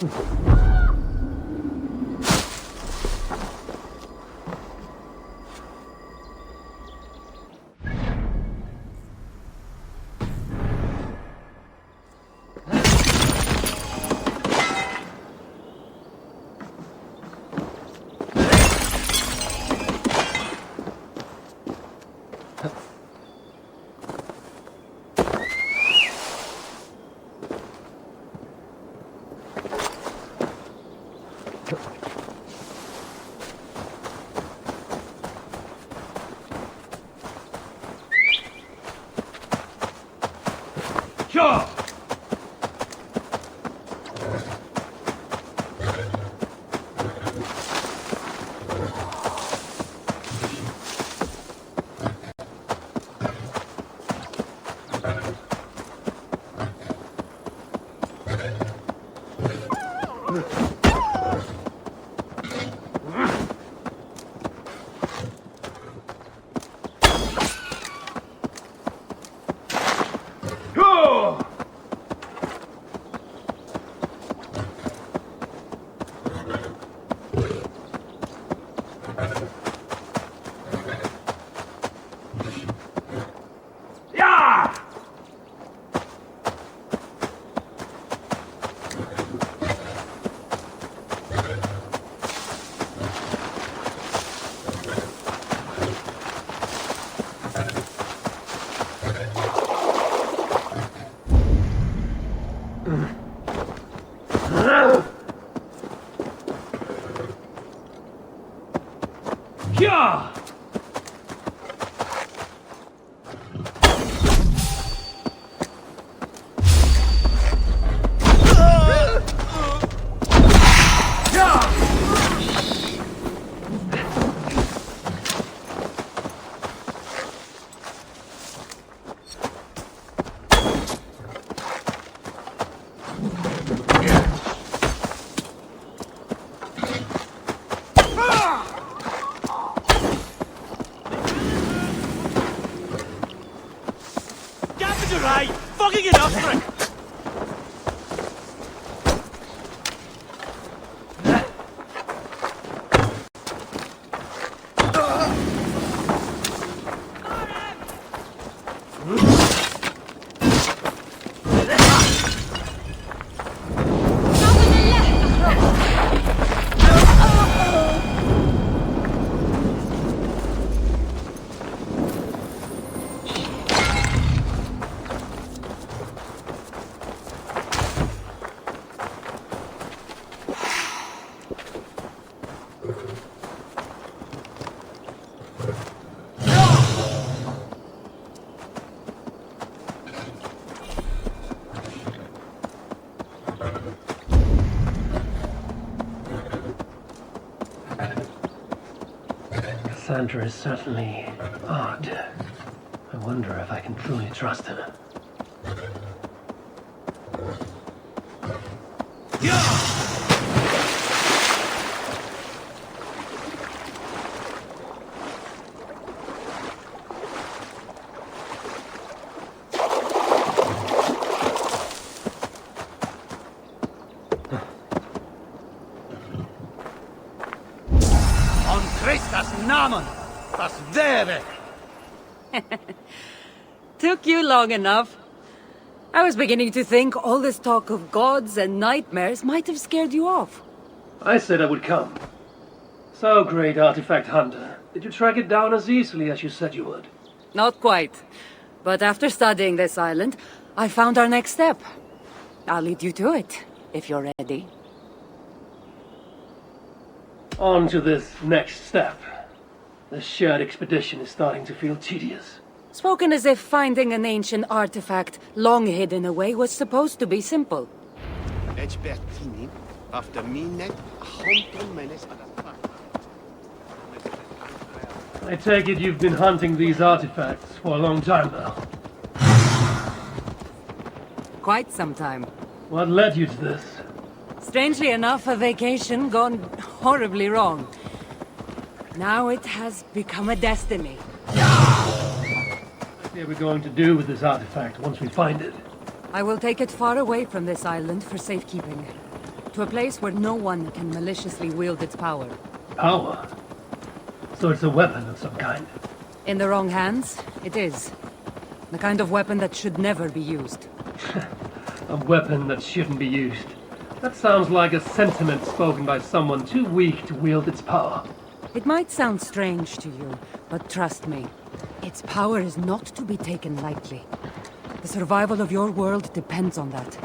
Sure! Yeah! Right, fucking it up, Rick! Kassandra is certainly odd. I wonder if I can truly trust her. Namen! Das wäre! Took you long enough. I was beginning to think all this talk of gods and nightmares might have scared you off. I said I would come. So, great artifact hunter, did you track it down as easily as you said you would? Not quite. But after studying this island, I found our next step. I'll lead you to it, if you're ready. On to this next step. The shared expedition is starting to feel tedious. Spoken as if finding an ancient artifact long hidden away was supposed to be simple. I take it you've been hunting these artifacts for a long time now. Quite some time. What led you to this? Strangely enough, a vacation gone horribly wrong. Now it has become a destiny. What are we going to do with this artifact once we find it? I will take it far away from this island for safekeeping. To a place where no one can maliciously wield its power. Power? So it's a weapon of some kind. In the wrong hands, it is. The kind of weapon that should never be used. A weapon that shouldn't be used. That sounds like a sentiment spoken by someone too weak to wield its power. It might sound strange to you, but trust me, its power is not to be taken lightly. The survival of your world depends on that.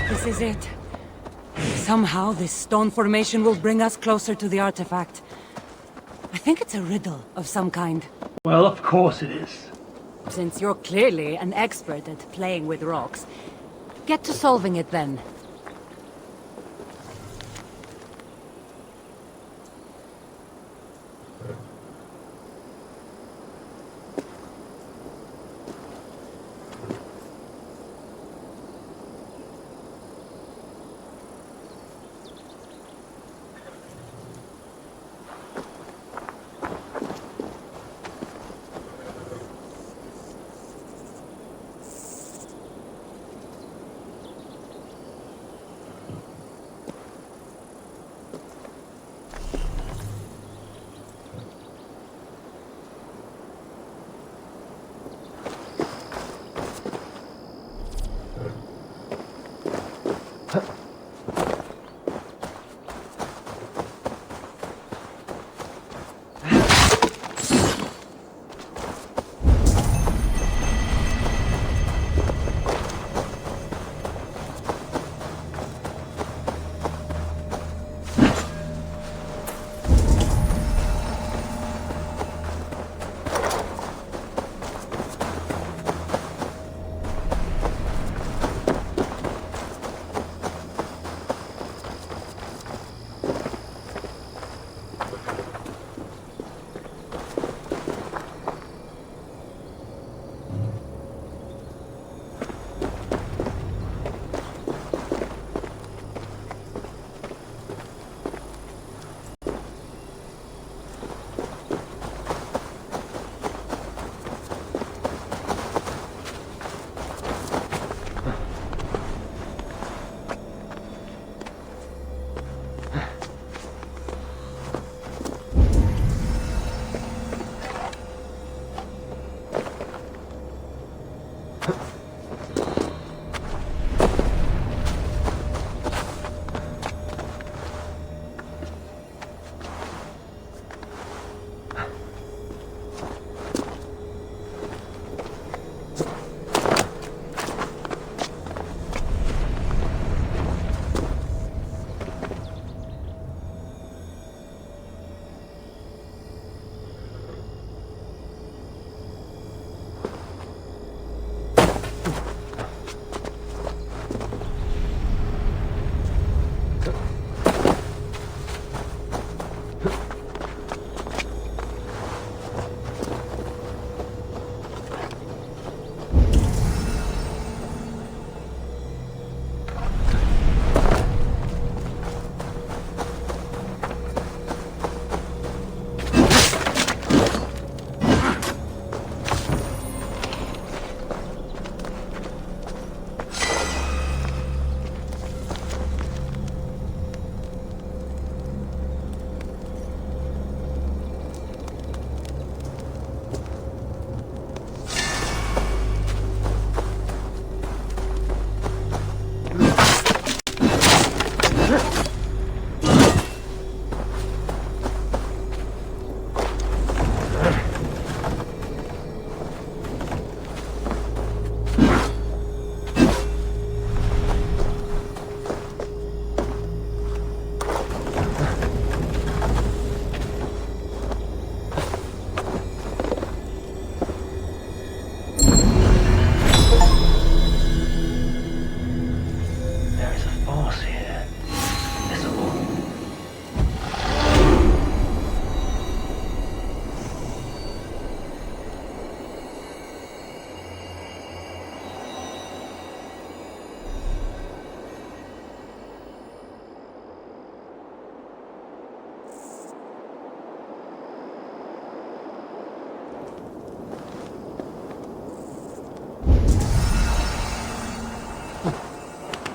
This is it. Somehow this stone formation will bring us closer to the artifact. I think it's a riddle of some kind. Well, of course it is. Since you're clearly an expert at playing with rocks, get to solving it then.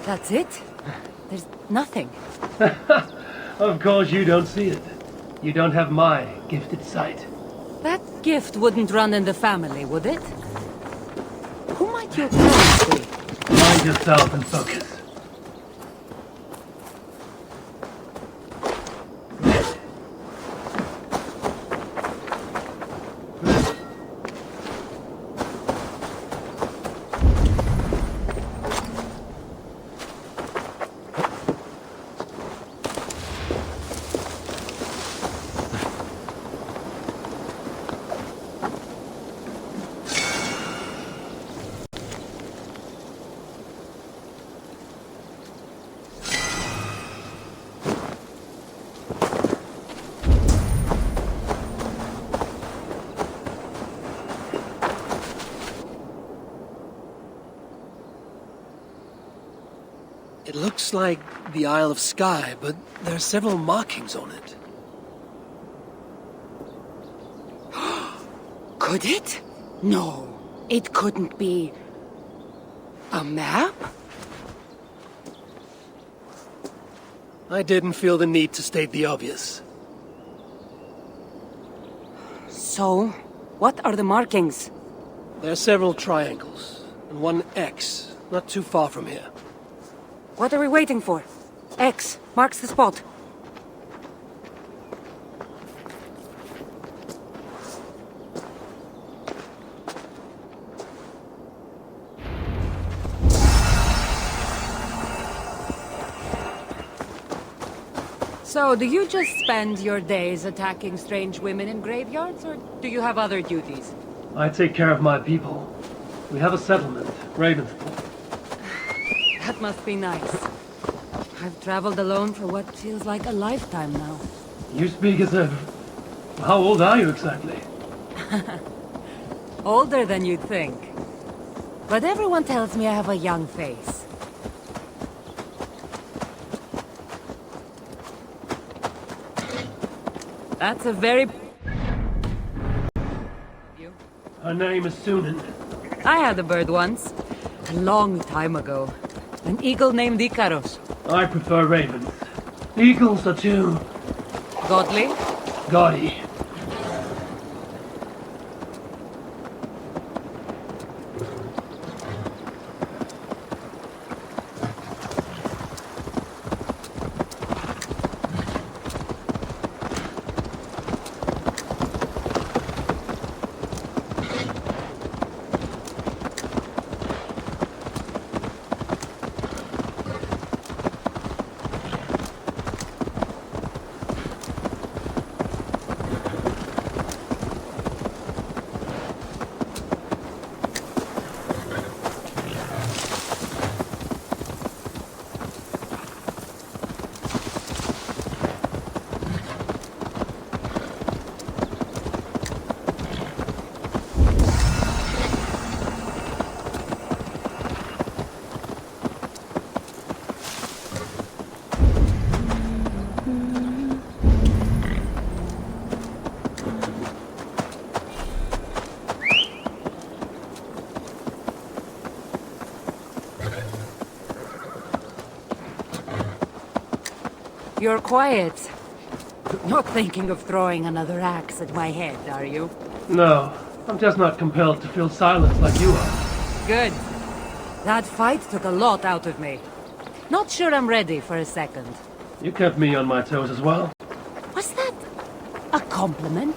That's it? There's nothing. Of course you don't see it. You don't have my gifted sight. That gift wouldn't run in the family, would it? Who might your parents be? Mind yourself and focus. It looks like the Isle of Skye, but there are several markings on it. Could it? No, it couldn't be. A map? I didn't feel the need to state the obvious. So, what are the markings? There are several triangles, and one X, not too far from here. What are we waiting for? X marks the spot. So, do you just spend your days attacking strange women in graveyards, or do you have other duties? I take care of my people. We have a settlement, Ravensthorpe. That must be nice. I've traveled alone for what feels like a lifetime now. You speak as if... How old are you exactly? Older than you'd think. But everyone tells me I have a young face. That's a very... Her name is Sunan. I had a bird once. A long time ago. An eagle named Ikaros. I prefer ravens. Eagles are too... Godly? gaudy. You're quiet. Not thinking of throwing another axe at my head, are you? No, I'm just not compelled to feel silence like you are. Good. That fight took a lot out of me. Not sure I'm ready for a second. You kept me on my toes as well. Was that a compliment?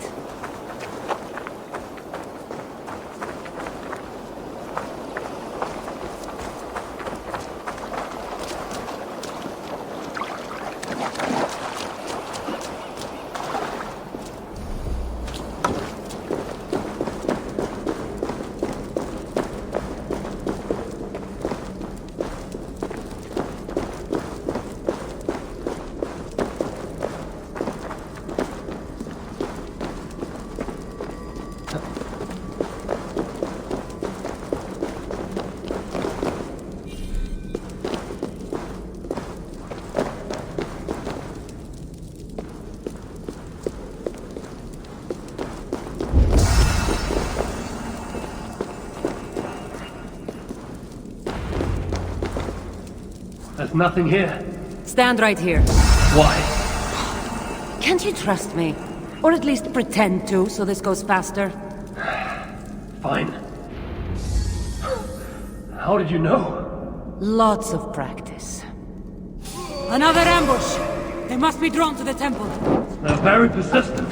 There's nothing here. Stand right here. Why? Can't you trust me? Or at least pretend to, so this goes faster? Fine. How did you know? Lots of practice. Another ambush! They must be drawn to the temple. They're very persistent.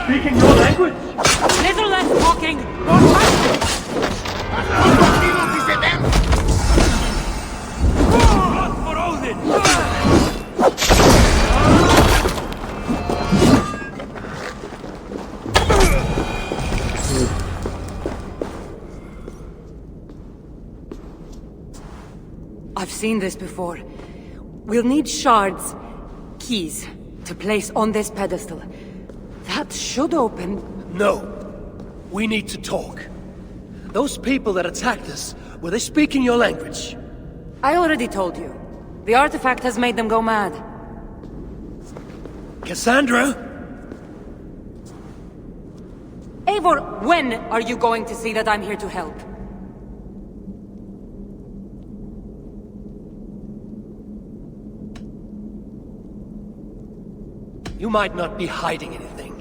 Speaking your language? Little less talking, more fighting! For Odin! I've seen this before. We'll need shards, keys, to place on this pedestal. That should open... No. We need to talk. Those people that attacked us, were they speaking your language? I already told you. The artifact has made them go mad. Kassandra? Eivor, when are you going to see that I'm here to help? You might not be hiding anything.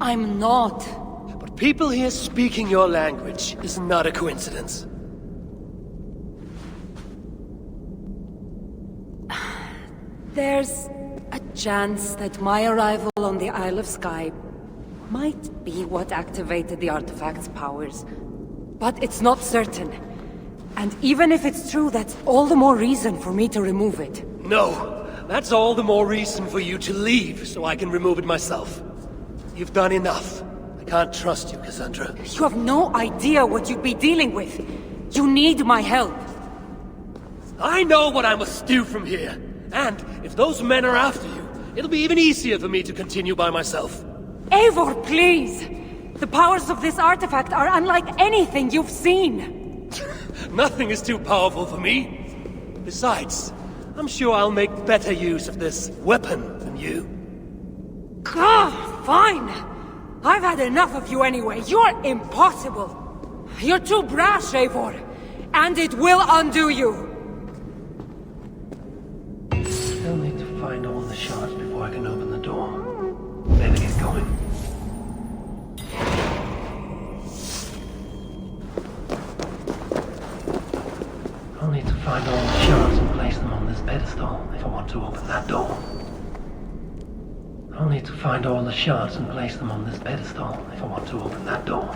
I'm not. But people here speaking your language is not a coincidence. There's a chance that my arrival on the Isle of Skye might be what activated the artifact's powers. But it's not certain. And even if it's true, that's all the more reason for me to remove it. No! That's all the more reason for you to leave, so I can remove it myself. You've done enough. I can't trust you, Kassandra. You have no idea what you'd be dealing with. You need my help. I know what I must do from here. And if those men are after you, it'll be even easier for me to continue by myself. Eivor, please! The powers of this artifact are unlike anything you've seen. Nothing is too powerful for me. Besides, I'm sure I'll make better use of this weapon than you. Fine! I've had enough of you anyway. You're impossible. You're too brash, Eivor. And it will undo you. Still need to find all the shards before I can open the door. Better get going. I'll need to find all the shards and place them on this pedestal if I want to open that door. I'll need to find all the shards and place them on this pedestal if I want to open that door.